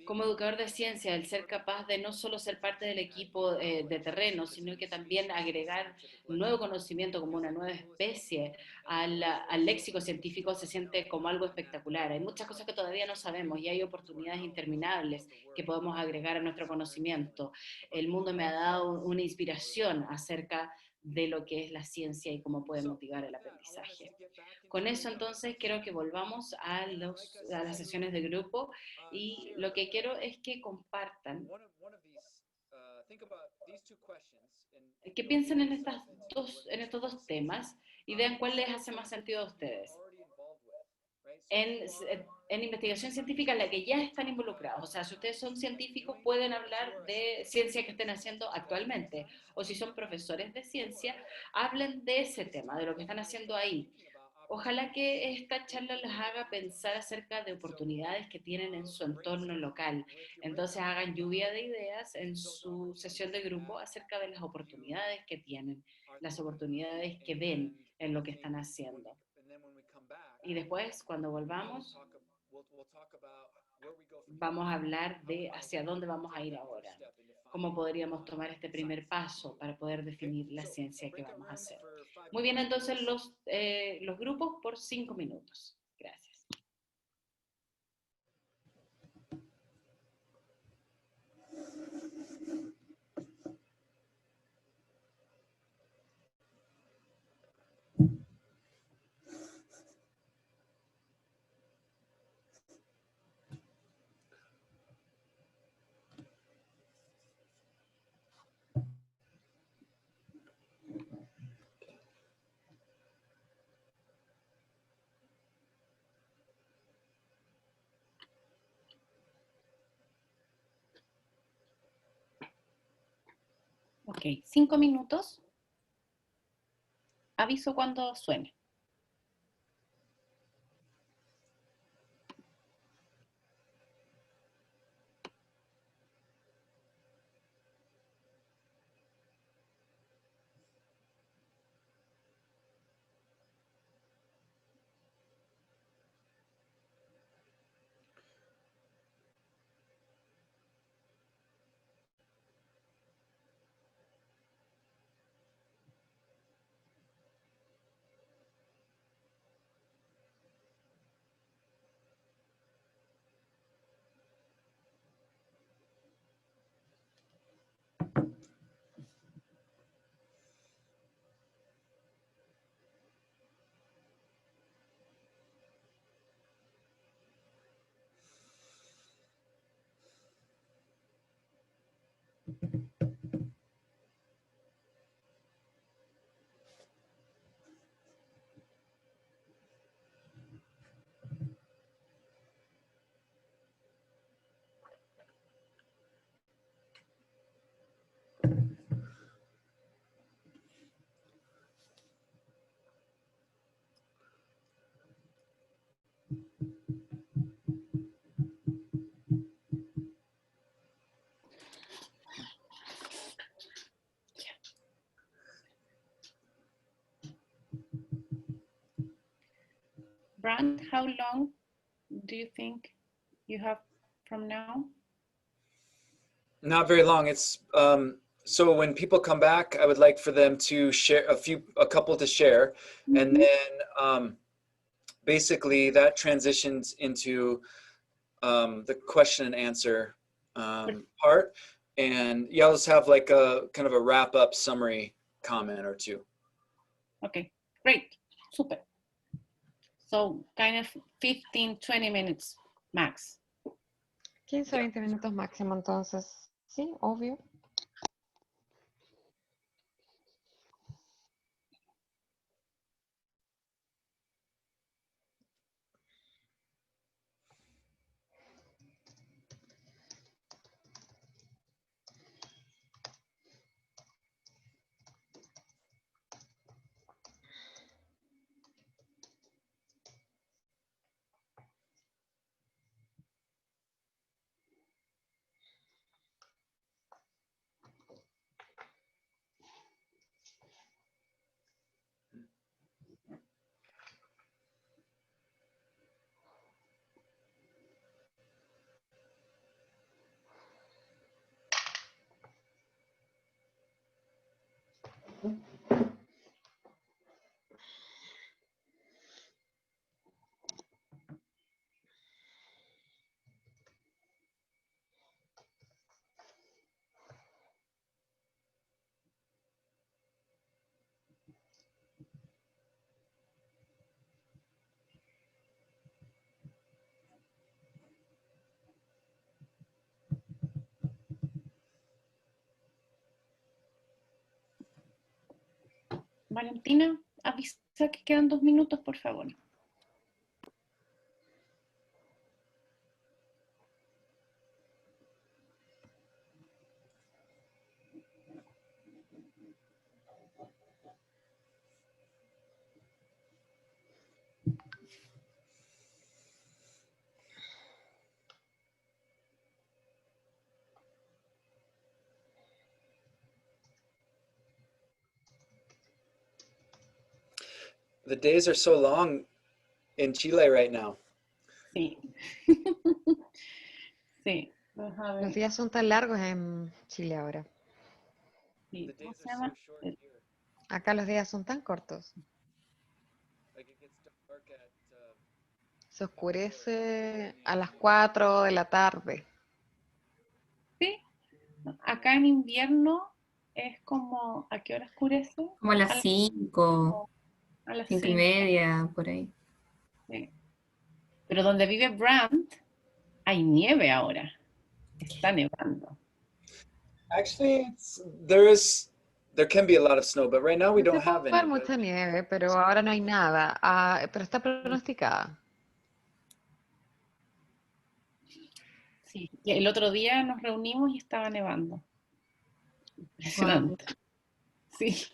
Como educador de ciencia, el ser capaz de no solo ser parte del equipo de terreno, sino que también agregar nuevo conocimiento como una nueva especie al léxico científico se siente como algo espectacular. Hay muchas cosas que todavía no sabemos y hay oportunidades interminables que podemos agregar a nuestro conocimiento. El mundo me ha dado una inspiración acerca de lo que es la ciencia y cómo puede motivar el aprendizaje. Con eso entonces quiero que volvamos a las sesiones de grupo y lo que quiero es que compartan, que piensen en estos dos temas y vean cuál les hace más sentido a ustedes. En investigación científica en la que ya están involucrados, o sea, si ustedes son científicos pueden hablar de ciencia que estén haciendo actualmente, o si son profesores de ciencia, hablen de ese tema, de lo que están haciendo ahí. Ojalá que esta charla les haga pensar acerca de oportunidades que tienen en su entorno local. Entonces hagan lluvia de ideas en su sesión de grupo acerca de las oportunidades que tienen, las oportunidades que ven en lo que están haciendo. Y después, cuando volvamos, vamos a hablar de hacia dónde vamos a ir ahora, cómo podríamos tomar este primer paso para poder definir la ciencia que vamos a hacer. Muy bien, entonces los grupos por 5 minutos. Gracias. Ok, 5 minutos. Aviso cuando suene. Brand, how long do you think you have from now? Not very long. It's so when people come back, I would like for them to share a couple to share, and then basically that transitions into the question and answer part, and yeah, let's have like a kind of a wrap up summary comment or two. Okay, great, super. So kind of 15, 20 minutes max. 15, 20 minutos máximo, entonces, sí, obvio. Valentina, avisa que quedan 2 minutos, por favor. The days are so long in Chile right now. Sí. Sí, vamos a Los ver. días son tan largos en Chile ahora. Sí, The ¿cómo days se are llama? so short here. Acá los días son tan cortos. Like it gets dark at Se oscurece a las 4 de la tarde. Sí, acá en invierno es como, ¿a qué hora oscurece? Como a A las las 5, a las 5 y 5. media, por ahí. Sí. Pero donde vive Brandt hay nieve ahora. Está nevando. actually there can be a lot of snow, but right now we No se don't puede have ver any. But mucha nieve, pero ahora no hay nada. Pero está pronosticada. Sí. Y el otro día nos reunimos y estaba nevando. Wow. Impresionante. Sí.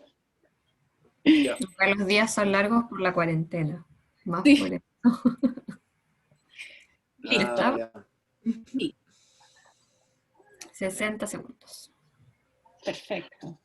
yeah. Acá los días son largos por la cuarentena. Más Sí. por eso. Listo. Yeah. Sí, 60 segundos. perfecto.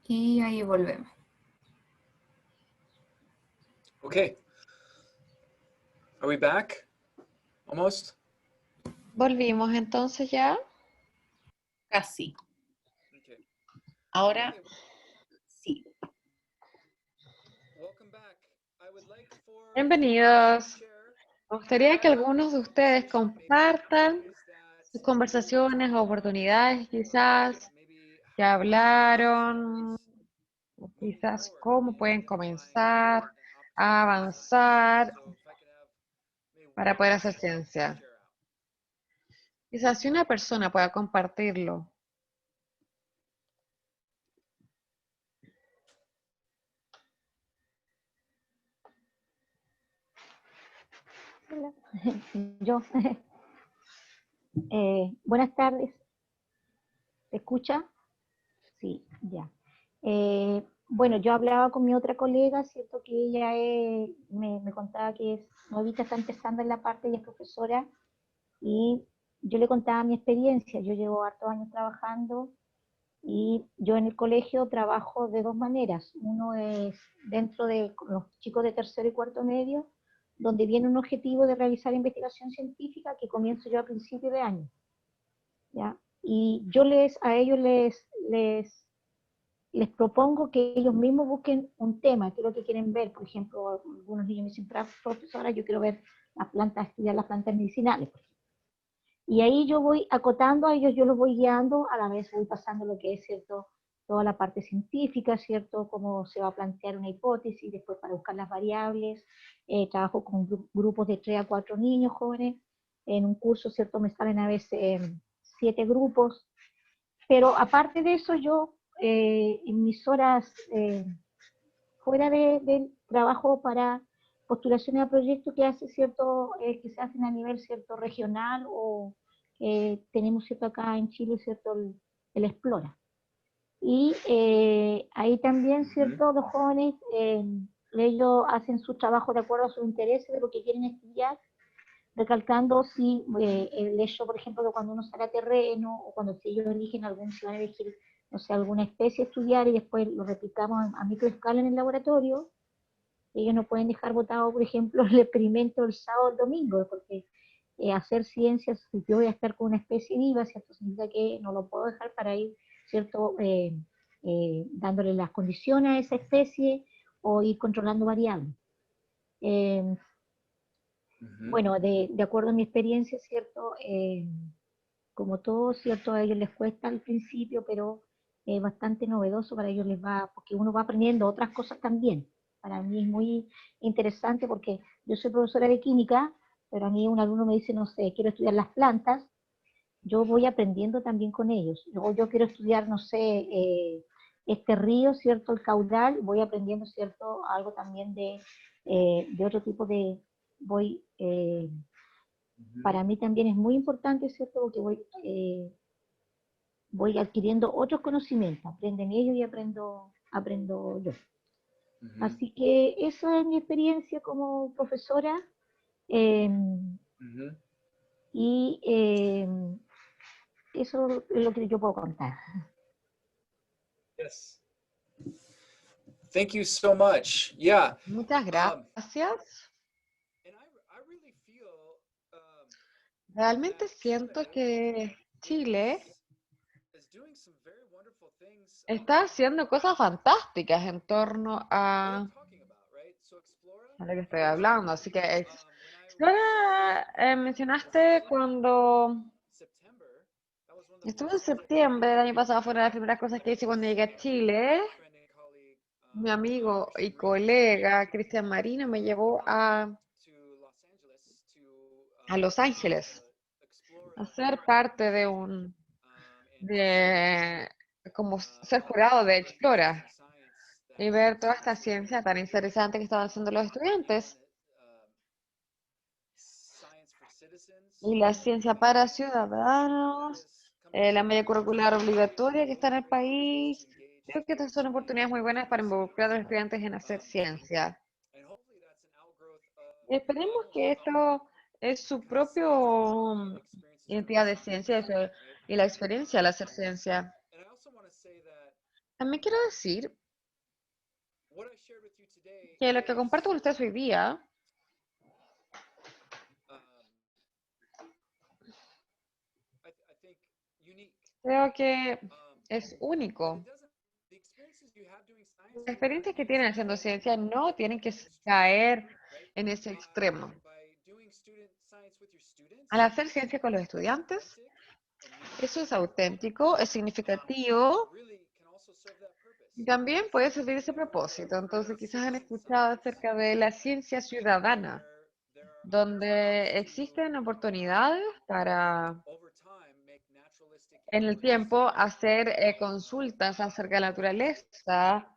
Y ahí volvemos. Okay. Are we back? Almost? Volvimos entonces ya. Casi. Okay. Ahora Okay. sí. Welcome back. I would like for Bienvenidos. share Me gustaría que algunos de ustedes compartan sus conversaciones o oportunidades quizás que hablaron, o quizás cómo pueden comenzar a avanzar para poder hacer ciencia. Quizás si una persona pueda compartirlo. Hola. Yo. Buenas tardes. ¿Se escucha? Sí, ya. Bueno, yo hablaba con mi otra colega, ¿cierto? Que ella me contaba que es nuevita, está empezando en la parte, ella es profesora, y yo le contaba mi experiencia. Yo llevo hartos años trabajando y yo en el colegio trabajo de dos maneras. Uno es dentro de los chicos de tercero y cuarto medio, donde viene un objetivo de realizar investigación científica que comienzo yo a principio de año, ¿ya? Y yo a ellos les propongo que ellos mismos busquen un tema, que es lo que quieren ver. Por ejemplo, algunos niños me dicen, profesora, yo quiero ver las plantas, estudiar las plantas medicinales. Y ahí yo voy acotando a ellos, yo los voy guiando, a la vez voy pasando lo que es, ¿cierto?, toda la parte científica, ¿cierto?, cómo se va a plantear una hipótesis, después para buscar las variables. Trabajo con grupos de 3 a 4 niños jóvenes. En un curso, ¿cierto?, me salen a veces 7 grupos. Pero aparte de eso, yo en mis horas fuera del trabajo para postulaciones a proyectos que hace, ¿cierto?, que se hacen a nivel, ¿cierto?, regional, o tenemos, ¿cierto?, acá en Chile, ¿cierto?, el Explora. Y ahí también, ¿cierto?, los jóvenes, ellos hacen su trabajo de acuerdo a sus intereses, de lo que quieren estudiar, recalcando si el hecho, por ejemplo, de cuando uno sale a terreno, o cuando ellos eligen si van a elegir, no sé, alguna especie a estudiar y después lo replicamos a microescala en el laboratorio, ellos no pueden dejar botado, por ejemplo, el experimento el sábado o el domingo, porque hacer ciencias, si yo voy a estar con una especie viva, ¿cierto?, significa que no lo puedo dejar para ir, ¿cierto?, dándole las condiciones a esa especie o ir controlando variables. Bueno, de acuerdo a mi experiencia, ¿cierto?, como todo, ¿cierto?, a ellos les cuesta al principio, pero es bastante novedoso para ellos, porque uno va aprendiendo otras cosas también. para mí es muy interesante porque yo soy profesora de química, pero a mí un alumno me dice, no sé, quiero estudiar las plantas, yo voy aprendiendo también con ellos. Luego yo quiero estudiar, no sé, este río, ¿cierto? El caudal, voy aprendiendo, ¿cierto? Algo también de otro tipo de, para mí también es muy importante, ¿cierto? Porque voy adquiriendo otros conocimientos, aprenden ellos y aprendo yo. Así que esa es mi experiencia como profesora eh, y eso es lo que yo puedo contar. Yes. Thank you so much. Yeah. Muchas gracias. Realmente siento que Chile está haciendo cosas fantásticas en torno a lo que estoy hablando. Así que Explora, mencionaste cuando estuve en septiembre del año pasado, fueron las primeras cosas que hice cuando llegué a Chile. Mi amigo y colega Cristian Marino me llevó a Los Ángeles a ser parte como ser jurado de Explora y ver toda esta ciencia tan interesante que estaban haciendo los estudiantes. Y la ciencia para ciudadanos, la media curricular obligatoria que está en el país. Creo que estas son oportunidades muy buenas para involucrar a los estudiantes en hacer ciencia. Y esperemos que esto es su propio identidad de ciencia y la experiencia al hacer ciencia. También quiero decir que lo que comparto con ustedes hoy día creo que es único. Las experiencias que tienen haciendo ciencia no tienen que caer en ese extremo. Al hacer ciencia con los estudiantes, eso es auténtico, es significativo y también puede servir ese propósito. Entonces, quizás han escuchado acerca de la ciencia ciudadana, donde existen oportunidades para, en el tiempo, hacer consultas acerca de la naturaleza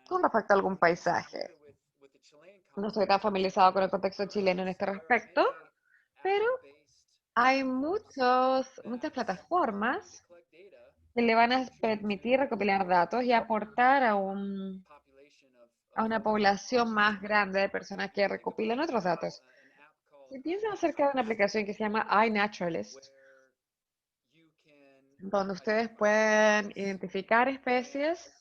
con respecto a algún paisaje. No estoy tan familiarizado con el contexto chileno en este respecto, pero hay muchas plataformas que le van a permitir recopilar datos y aportar a una población más grande de personas que recopilan otros datos. Si piensan acerca de una aplicación que se llama iNaturalist, donde ustedes pueden identificar especies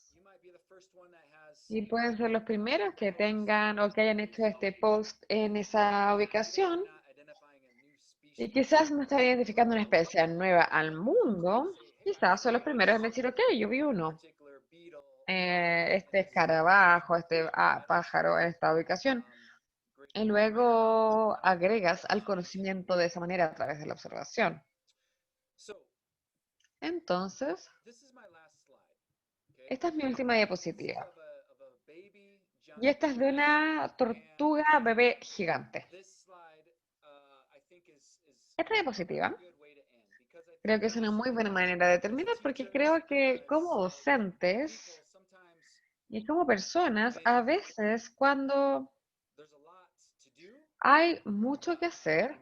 y pueden ser los primeros que tengan o que hayan hecho este post en esa ubicación. Y quizás no están identificando una especie nueva al mundo, quizás son los primeros en decir, ok, yo vi uno. Este escarabajo, este pájaro en esta ubicación. Y luego agregas al conocimiento de esa manera a través de la observación. Entonces, esta es mi última diapositiva. Y esta es de una tortuga bebé gigante. Esta diapositiva creo que es una muy buena manera de terminar porque creo que como docentes y como personas, a veces cuando hay mucho que hacer,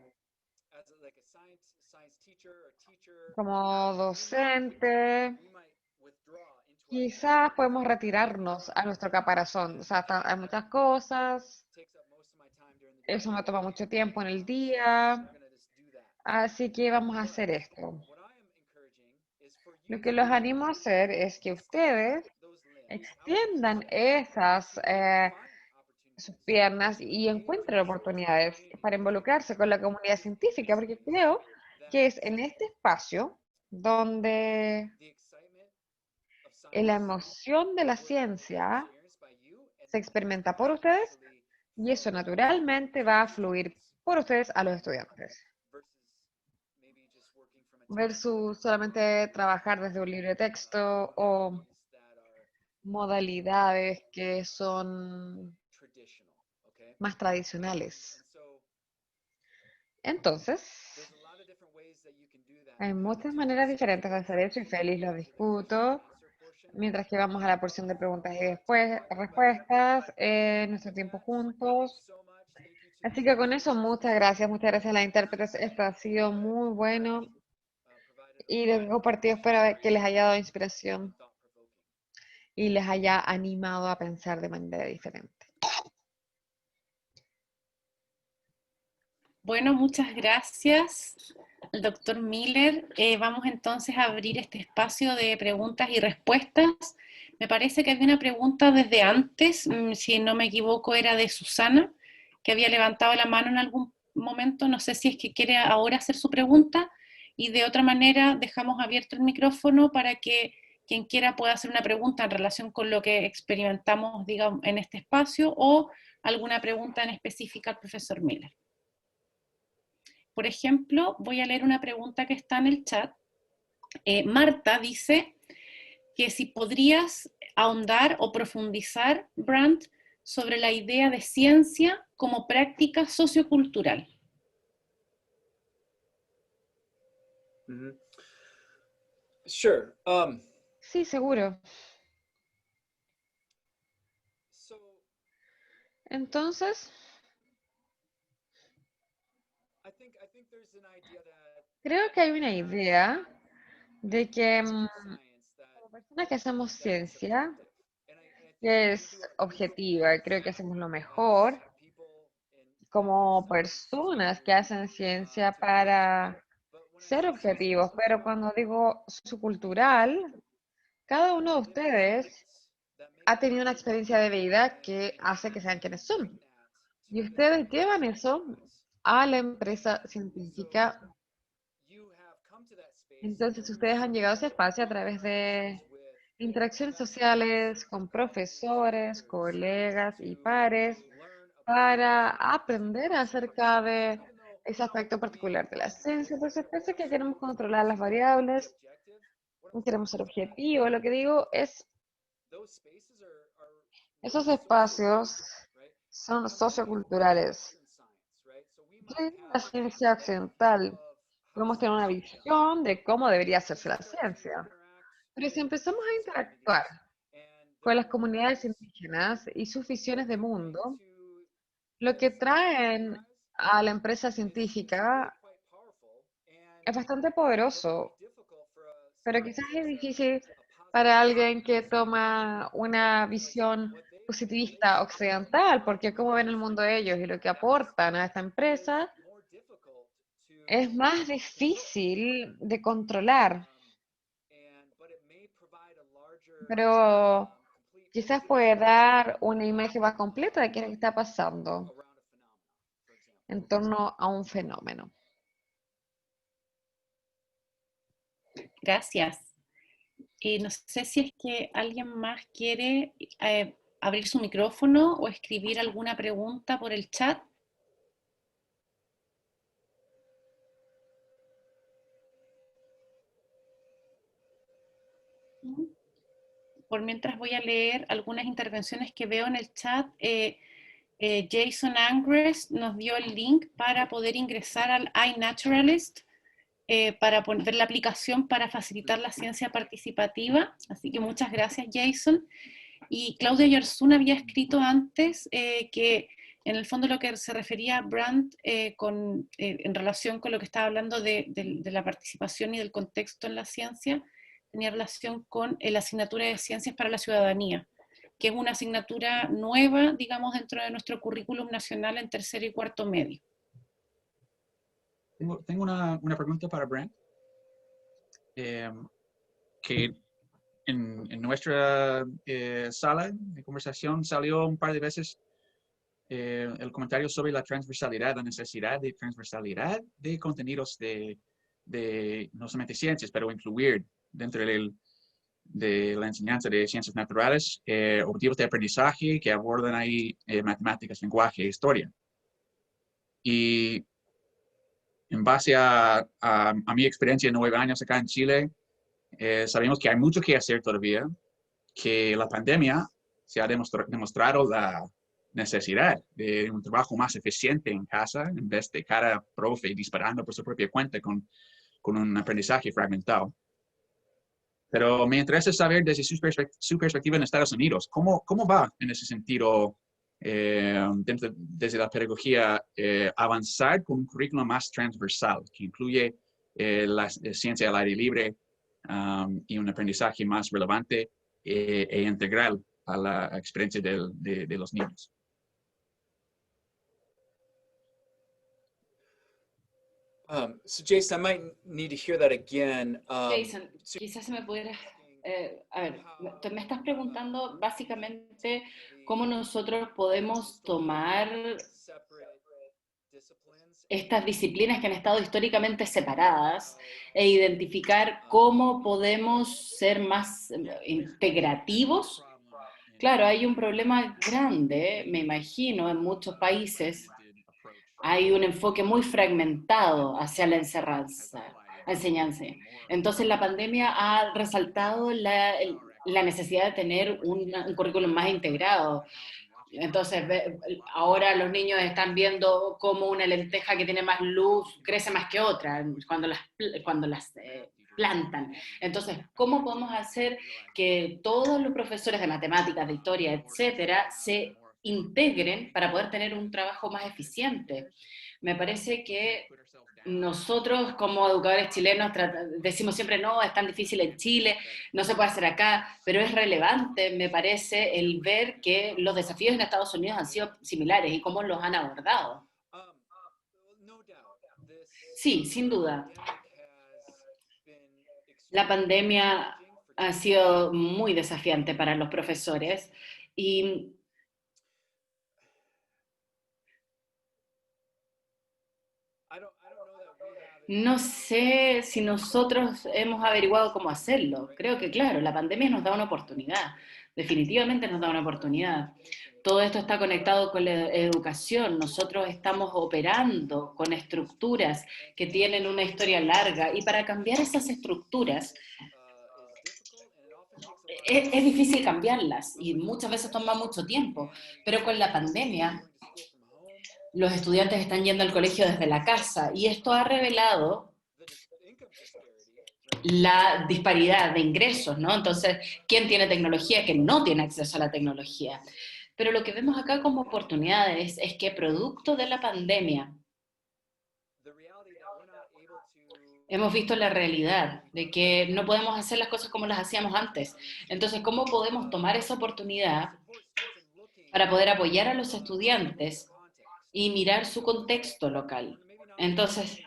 como docente, quizás podemos retirarnos a nuestro caparazón. O sea, hay muchas cosas, eso me toma mucho tiempo en el día, así que vamos a hacer esto. Lo que los animo a hacer es que ustedes extiendan sus piernas y encuentren oportunidades para involucrarse con la comunidad científica, porque creo que es en este espacio donde la emoción de la ciencia se experimenta por ustedes y eso naturalmente va a fluir por ustedes a los estudiantes. Versus solamente trabajar desde un libro de texto o modalidades que son más tradicionales. Entonces, hay muchas maneras diferentes de hacer eso y feliz lo discuto. Mientras que vamos a la porción de preguntas y después respuestas, nuestro tiempo juntos. Así que con eso, muchas gracias a las intérpretes. Esto ha sido muy bueno y lo que he compartido espero que les haya dado inspiración y les haya animado a pensar de manera diferente. Bueno, muchas gracias al doctor Miller. Vamos entonces a abrir este espacio de preguntas y respuestas. Me parece que había una pregunta desde antes, si no me equivoco era de Susana, que había levantado la mano en algún momento. No sé si es que quiere ahora hacer su pregunta y de otra manera dejamos abierto el micrófono para que quien quiera pueda hacer una pregunta en relación con lo que experimentamos, digamos, en este espacio o alguna pregunta en específica al profesor Miller. Por ejemplo, voy a leer una pregunta que está en el chat. Marta dice que si podrías ahondar o profundizar, Brandt, sobre la idea de ciencia como práctica sociocultural. Sure. Sí, seguro. Entonces, creo que hay una idea de que como personas que hacemos ciencia, que es objetiva, creo que hacemos lo mejor, como personas que hacen ciencia para ser objetivos, pero cuando digo sociocultural, cada uno de ustedes ha tenido una experiencia de vida que hace que sean quienes son. Y ustedes llevan eso a la empresa científica. Entonces ustedes han llegado a ese espacio a través de interacciones sociales con profesores, colegas y pares para aprender acerca de ese aspecto particular de la ciencia. Por supuesto que queremos controlar las variables, queremos ser objetivos. Lo que digo es, esos espacios son socioculturales. La ciencia occidental podemos tener una visión de cómo debería hacerse la ciencia. Pero si empezamos a interactuar con las comunidades indígenas y sus visiones de mundo, lo que traen a la empresa científica es bastante poderoso, pero quizás es difícil para alguien que toma una visión positivista occidental, porque cómo ven el mundo ellos y lo que aportan a esta empresa es más difícil de controlar. Pero quizás puede dar una imagen más completa de qué es lo que está pasando en torno a un fenómeno. Gracias. No sé si es que alguien más quiere abrir su micrófono o escribir alguna pregunta por el chat. Por mientras voy a leer algunas intervenciones que veo en el chat. Jason Angres nos dio el link para poder ingresar al iNaturalist para ver la aplicación para facilitar la ciencia participativa. Así que muchas gracias, Jason. Y Claudia Yarzún había escrito antes que en el fondo lo que se refería a Brandt en relación con lo que estaba hablando de la participación y del contexto en la ciencia, tenía relación con la asignatura de Ciencias para la Ciudadanía, que es una asignatura nueva, digamos, dentro de nuestro currículum nacional en tercero y cuarto medio. Tengo una pregunta para Brandt, que en nuestra sala de conversación salió un par de veces el comentario sobre la transversalidad, la necesidad de transversalidad de contenidos de no solamente ciencias, pero incluir dentro de la enseñanza de ciencias naturales objetivos de aprendizaje que abordan ahí matemáticas, lenguaje e historia. Y en base a mi experiencia de 9 años acá en Chile, sabemos que hay mucho que hacer todavía, que la pandemia se ha demostrado necesidad de un trabajo más eficiente en casa en vez de cada profe disparando por su propia cuenta con un aprendizaje fragmentado. Pero me interesa saber desde su perspectiva en Estados Unidos, ¿cómo va en ese sentido desde la pedagogía avanzar con un currículum más transversal que incluye la ciencia al aire libre y un aprendizaje más relevante e integral a la experiencia de los niños? So Jason, I might need to hear that again. Jason, quizás se me pudiera... a ver, me estás preguntando básicamente cómo nosotros podemos tomar estas disciplinas que han estado históricamente separadas e identificar cómo podemos ser más integrativos. Claro, hay un problema grande, me imagino, en muchos países. Hay un enfoque muy fragmentado hacia la enseñanza. Entonces la pandemia ha resaltado la necesidad de tener un currículum más integrado. Entonces ahora los niños están viendo cómo una lenteja que tiene más luz crece más que otra cuando las plantan. Entonces, ¿cómo podemos hacer que todos los profesores de matemáticas, de historia, etcétera, se integren para poder tener un trabajo más eficiente? Me parece que nosotros como educadores chilenos decimos siempre, no, es tan difícil en Chile, no se puede hacer acá, pero es relevante, me parece, el ver que los desafíos en Estados Unidos han sido similares y cómo los han abordado. Sí, sin duda. La pandemia ha sido muy desafiante para los profesores y no sé si nosotros hemos averiguado cómo hacerlo. Creo que, claro, la pandemia nos da una oportunidad. Definitivamente nos da una oportunidad. Todo esto está conectado con la educación. Nosotros estamos operando con estructuras que tienen una historia larga y para cambiar esas estructuras es difícil cambiarlas y muchas veces toma mucho tiempo. Pero con la pandemia los estudiantes están yendo al colegio desde la casa y esto ha revelado la disparidad de ingresos, ¿no? Entonces, ¿quién tiene tecnología? ¿Quién no tiene acceso a la tecnología? Pero lo que vemos acá como oportunidades es que producto de la pandemia hemos visto la realidad de que no podemos hacer las cosas como las hacíamos antes. Entonces, ¿cómo podemos tomar esa oportunidad para poder apoyar a los estudiantes y mirar su contexto local? Entonces,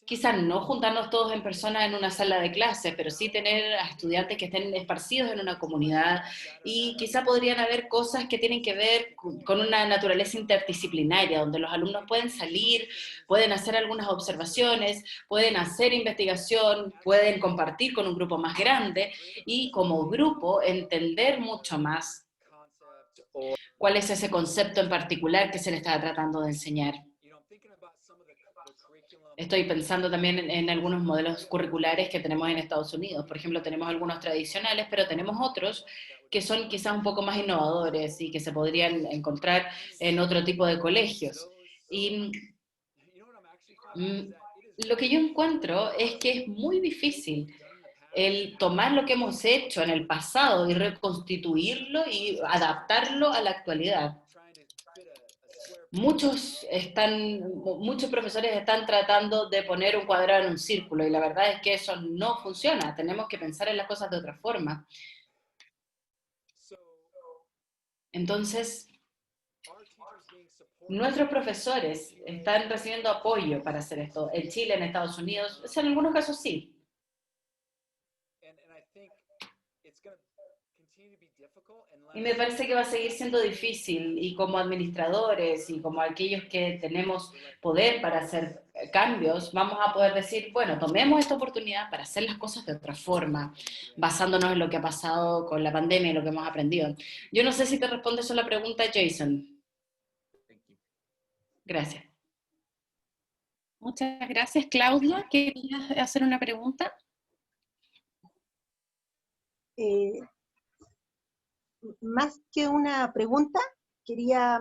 quizás no juntarnos todos en persona en una sala de clases, pero sí tener a estudiantes que estén esparcidos en una comunidad y quizá podrían haber cosas que tienen que ver con una naturaleza interdisciplinaria, donde los alumnos pueden salir, pueden hacer algunas observaciones, pueden hacer investigación, pueden compartir con un grupo más grande y como grupo entender mucho más cuál es ese concepto en particular que se le está tratando de enseñar. Estoy pensando también en algunos modelos curriculares que tenemos en Estados Unidos. Por ejemplo, tenemos algunos tradicionales, pero tenemos otros que son quizás un poco más innovadores y que se podrían encontrar en otro tipo de colegios. Y lo que yo encuentro es que es muy difícil el tomar lo que hemos hecho en el pasado y reconstituirlo y adaptarlo a la actualidad. Muchos profesores están tratando de poner un cuadrado en un círculo y la verdad es que eso no funciona. Tenemos que pensar en las cosas de otra forma. Entonces, nuestros profesores están recibiendo apoyo para hacer esto. En Chile, en Estados Unidos, en algunos casos sí. Y me parece que va a seguir siendo difícil y como administradores y como aquellos que tenemos poder para hacer cambios, vamos a poder decir, bueno, tomemos esta oportunidad para hacer las cosas de otra forma, basándonos en lo que ha pasado con la pandemia y lo que hemos aprendido. Yo no sé si te responde eso la pregunta, Jason. Gracias. Muchas gracias. Claudia, ¿querías hacer una pregunta? Más que una pregunta, quería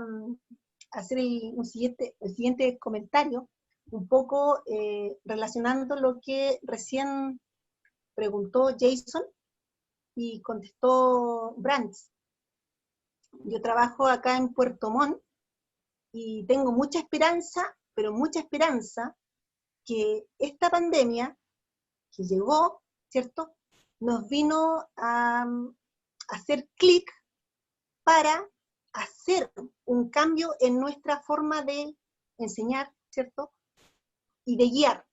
hacer el siguiente comentario, un poco relacionando lo que recién preguntó Jason y contestó Brands. Yo trabajo acá en Puerto Montt y tengo mucha esperanza, pero mucha esperanza, que esta pandemia que llegó, ¿cierto?, nos vino a hacer clic para hacer un cambio en nuestra forma de enseñar, ¿cierto?, y de guiar.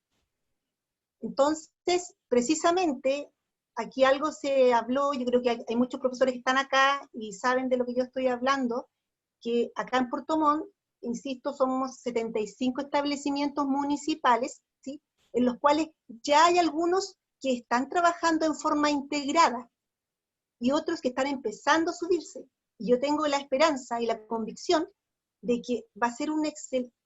Entonces, precisamente, aquí algo se habló, yo creo que hay muchos profesores que están acá y saben de lo que yo estoy hablando, que acá en Puerto Montt, insisto, somos 75 establecimientos municipales, ¿sí?, en los cuales ya hay algunos que están trabajando en forma integrada y otros que están empezando a subirse. Y yo tengo la esperanza y la convicción de que va a ser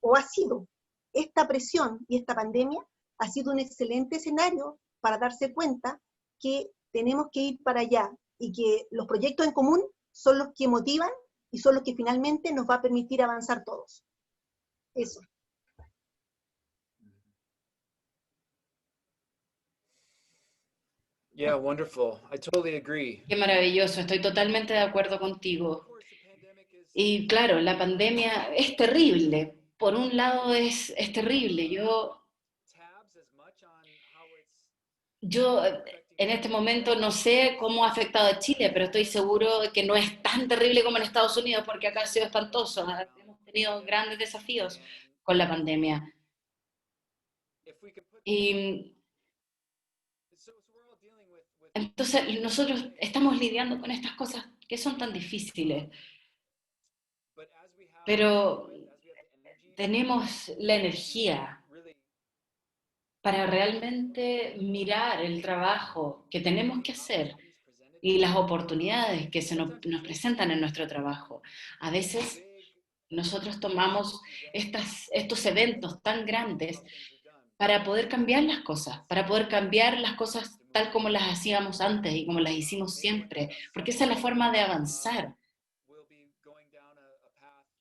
o ha sido, esta presión y esta pandemia ha sido un excelente escenario para darse cuenta que tenemos que ir para allá y que los proyectos en común son los que motivan y son los que finalmente nos va a permitir avanzar todos. Eso. Yeah, wonderful. I totally agree. Qué maravilloso, estoy totalmente de acuerdo contigo. Y claro, la pandemia es terrible. Por un lado es terrible. Yo en este momento no sé cómo ha afectado a Chile, pero estoy seguro de que no es tan terrible como en Estados Unidos, porque acá ha sido espantoso. Hemos tenido grandes desafíos con la pandemia. Y entonces nosotros estamos lidiando con estas cosas que son tan difíciles, pero tenemos la energía para realmente mirar el trabajo que tenemos que hacer y las oportunidades que nos presentan en nuestro trabajo. A veces nosotros tomamos estos eventos tan grandes para poder cambiar las cosas tal como las hacíamos antes y como las hicimos siempre, porque esa es la forma de avanzar.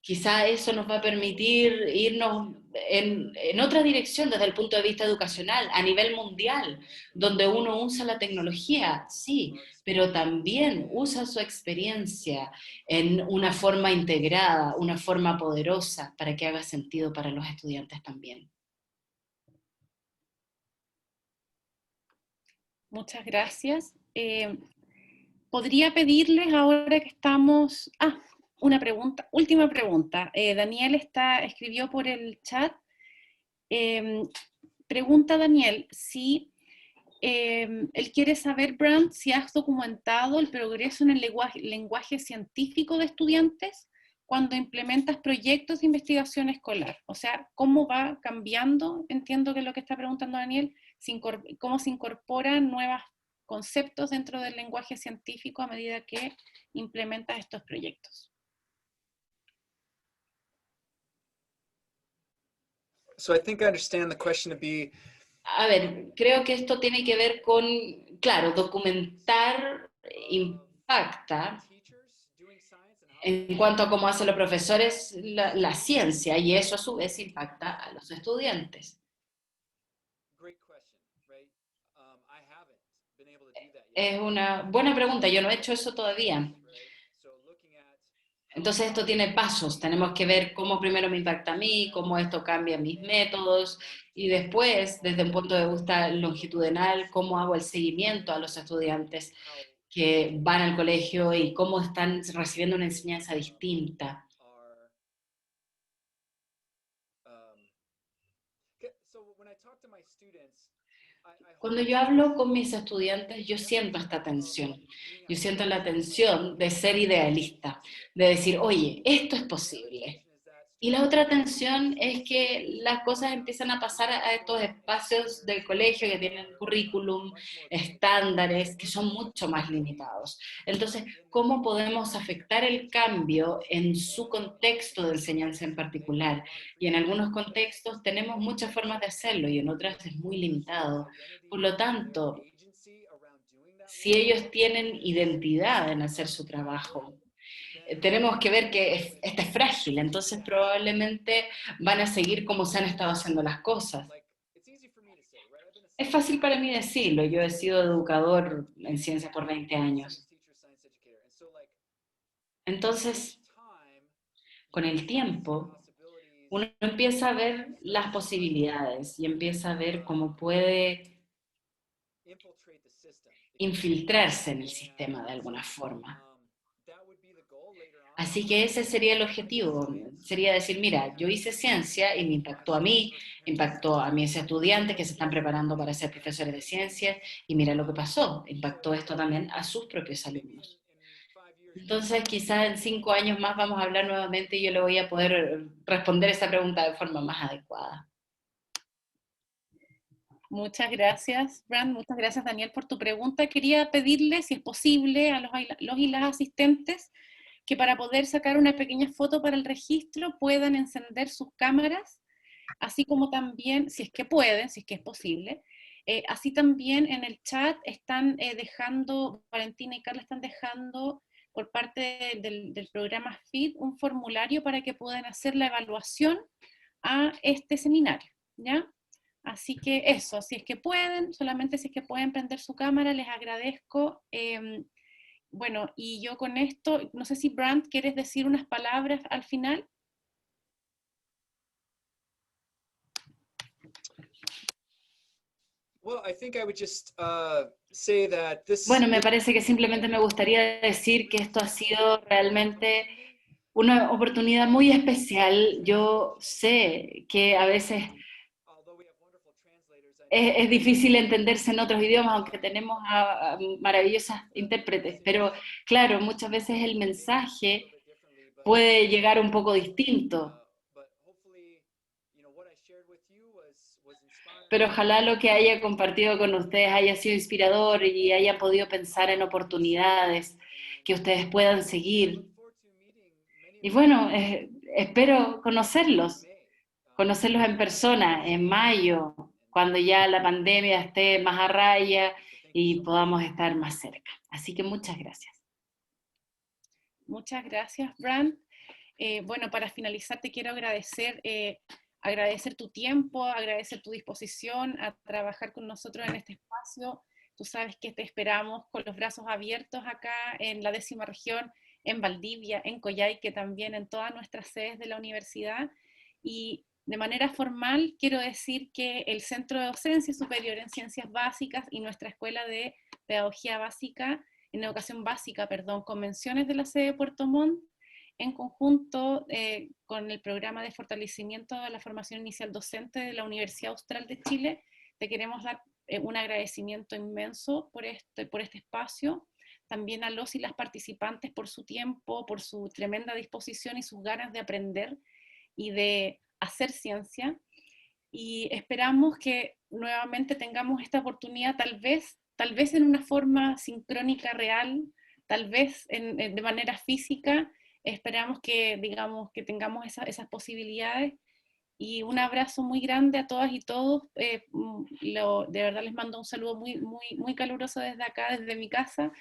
Quizá eso nos va a permitir irnos en otra dirección desde el punto de vista educacional, a nivel mundial, donde uno usa la tecnología, sí, pero también usa su experiencia en una forma integrada, una forma poderosa, para que haga sentido para los estudiantes también. Muchas gracias. ¿Podría pedirles ahora que estamos... una pregunta, última pregunta. Daniel escribió por el chat. Pregunta Daniel si él quiere saber, Brand, si has documentado el progreso en el lenguaje científico de estudiantes cuando implementas proyectos de investigación escolar. O sea, ¿cómo va cambiando? Entiendo que es lo que está preguntando Daniel, cómo se incorporan nuevos conceptos dentro del lenguaje científico a medida que implementas estos proyectos. So I think I understand the question to be... A ver, creo que esto tiene que ver con, claro, documentar impacta en cuanto a cómo hacen los profesores la ciencia, y eso a su vez impacta a los estudiantes. Es una buena pregunta, yo no he hecho eso todavía. Entonces esto tiene pasos, tenemos que ver cómo primero me impacta a mí, cómo esto cambia mis métodos, y después, desde un punto de vista longitudinal, cómo hago el seguimiento a los estudiantes que van al colegio y cómo están recibiendo una enseñanza distinta. Cuando yo hablo con mis estudiantes, yo siento esta tensión. Yo siento la tensión de ser idealista, de decir, oye, esto es posible. Y la otra tensión es que las cosas empiezan a pasar a estos espacios del colegio que tienen currículum, estándares, que son mucho más limitados. Entonces, ¿cómo podemos afectar el cambio en su contexto de enseñanza en particular? Y en algunos contextos tenemos muchas formas de hacerlo y en otras es muy limitado. Por lo tanto, si ellos tienen identidad en hacer su trabajo, tenemos que ver que esta es frágil, entonces probablemente van a seguir como se han estado haciendo las cosas. Es fácil para mí decirlo, yo he sido educador en ciencia por 20 años. Entonces, con el tiempo, uno empieza a ver las posibilidades y empieza a ver cómo puede infiltrarse en el sistema de alguna forma. Así que ese sería el objetivo, sería decir, mira, yo hice ciencia y me impactó a mis estudiantes que se están preparando para ser profesores de ciencia, y mira lo que pasó, impactó esto también a sus propios alumnos. Entonces quizás en 5 años más vamos a hablar nuevamente y yo le voy a poder responder esa pregunta de forma más adecuada. Muchas gracias, Brand. Muchas gracias, Daniel, por tu pregunta. Quería pedirle, si es posible, a los y las asistentes que para poder sacar una pequeña foto para el registro puedan encender sus cámaras, así como también, si es que pueden, si es que es posible, así también en el chat están dejando, Valentina y Carla están dejando por parte del programa FIT un formulario para que puedan hacer la evaluación a este seminario, ¿ya? Así que eso, si es que pueden, solamente si es que pueden prender su cámara, les agradezco. Bueno, y yo con esto, no sé si Brand, ¿quieres decir unas palabras al final? Bueno, me parece que simplemente me gustaría decir que esto ha sido realmente una oportunidad muy especial. Yo sé que a veces es difícil entenderse en otros idiomas, aunque tenemos a maravillosas intérpretes, pero claro, muchas veces el mensaje puede llegar un poco distinto. Pero ojalá lo que haya compartido con ustedes haya sido inspirador y haya podido pensar en oportunidades que ustedes puedan seguir. Y bueno, espero conocerlos en persona en mayo, cuando ya la pandemia esté más a raya y podamos estar más cerca. Así que muchas gracias. Muchas gracias, Brand. Bueno, para finalizar te quiero agradecer tu tiempo, agradecer tu disposición a trabajar con nosotros en este espacio. Tú sabes que te esperamos con los brazos abiertos acá en la 10ª región, en Valdivia, en Coyhaique también, en todas nuestras sedes de la universidad. Y de manera formal quiero decir que el Centro de Docencia Superior en Ciencias Básicas y nuestra Escuela de Pedagogía Básica, en Educación Básica, perdón, Convenciones de la sede de Puerto Montt, en conjunto con el programa de fortalecimiento de la formación inicial docente de la Universidad Austral de Chile, te queremos dar un agradecimiento inmenso por este espacio, también a los y las participantes por su tiempo, por su tremenda disposición y sus ganas de aprender y de hacer ciencia, y esperamos que nuevamente tengamos esta oportunidad, tal vez en una forma sincrónica real, tal vez de manera física. Esperamos que, digamos, que tengamos esas posibilidades, y un abrazo muy grande a todas y todos. De verdad les mando un saludo muy, muy, muy caluroso desde acá, desde mi casa,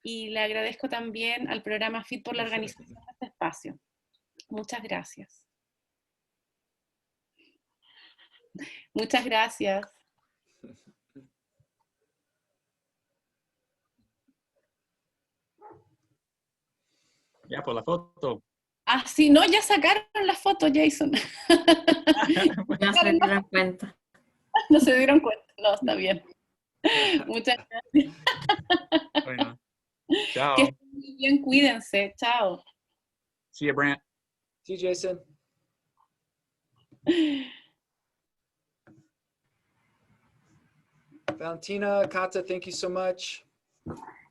y le agradezco también al programa FIT por la organización de este espacio. Muchas gracias. Muchas gracias. Ya, por la foto. Ah, sí, no, ya sacaron la foto, Jason. No se dieron cuenta. No se dieron cuenta, no, está bien. Muchas gracias. Bueno, chao. Que estén muy bien, cuídense, chao. See you, Brant. See you, Jason. Valentina, Kata, thank you so much.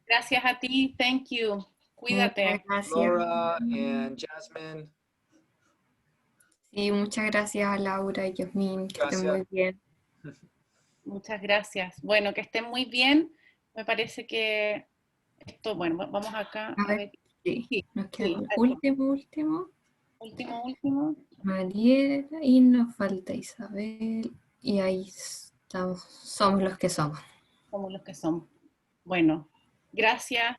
Gracias a ti, thank you. Cuídate. Muchas gracias. Laura and Jasmine. Sí, muchas gracias a Laura y Yasmin, que estén muy bien. Muchas gracias. Bueno, que estén muy bien. Me parece que esto, bueno, vamos acá A ver, sí, nos queda último. Mariela, y nos falta Isabel, y ahí estamos, somos los que somos. Somos los que somos. Bueno, gracias.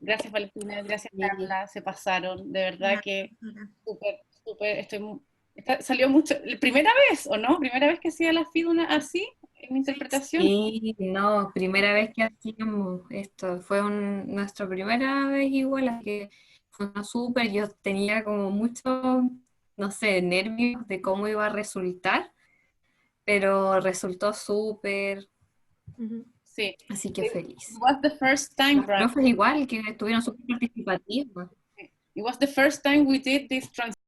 Gracias Valentina, gracias Carla, se pasaron, de verdad que súper, salió mucho, ¿primera vez o no? ¿Primera vez que hacía la FID así, en interpretación? Sí, no, primera vez que hacíamos esto, fue nuestra primera vez igual, así que fue súper, yo tenía como mucho, no sé, nervios de cómo iba a resultar, pero resultó súper, Sí. así que feliz. It was the first time, Los Brad. profes igual, que estuvieron súper participativos. It was the first time we did this translation.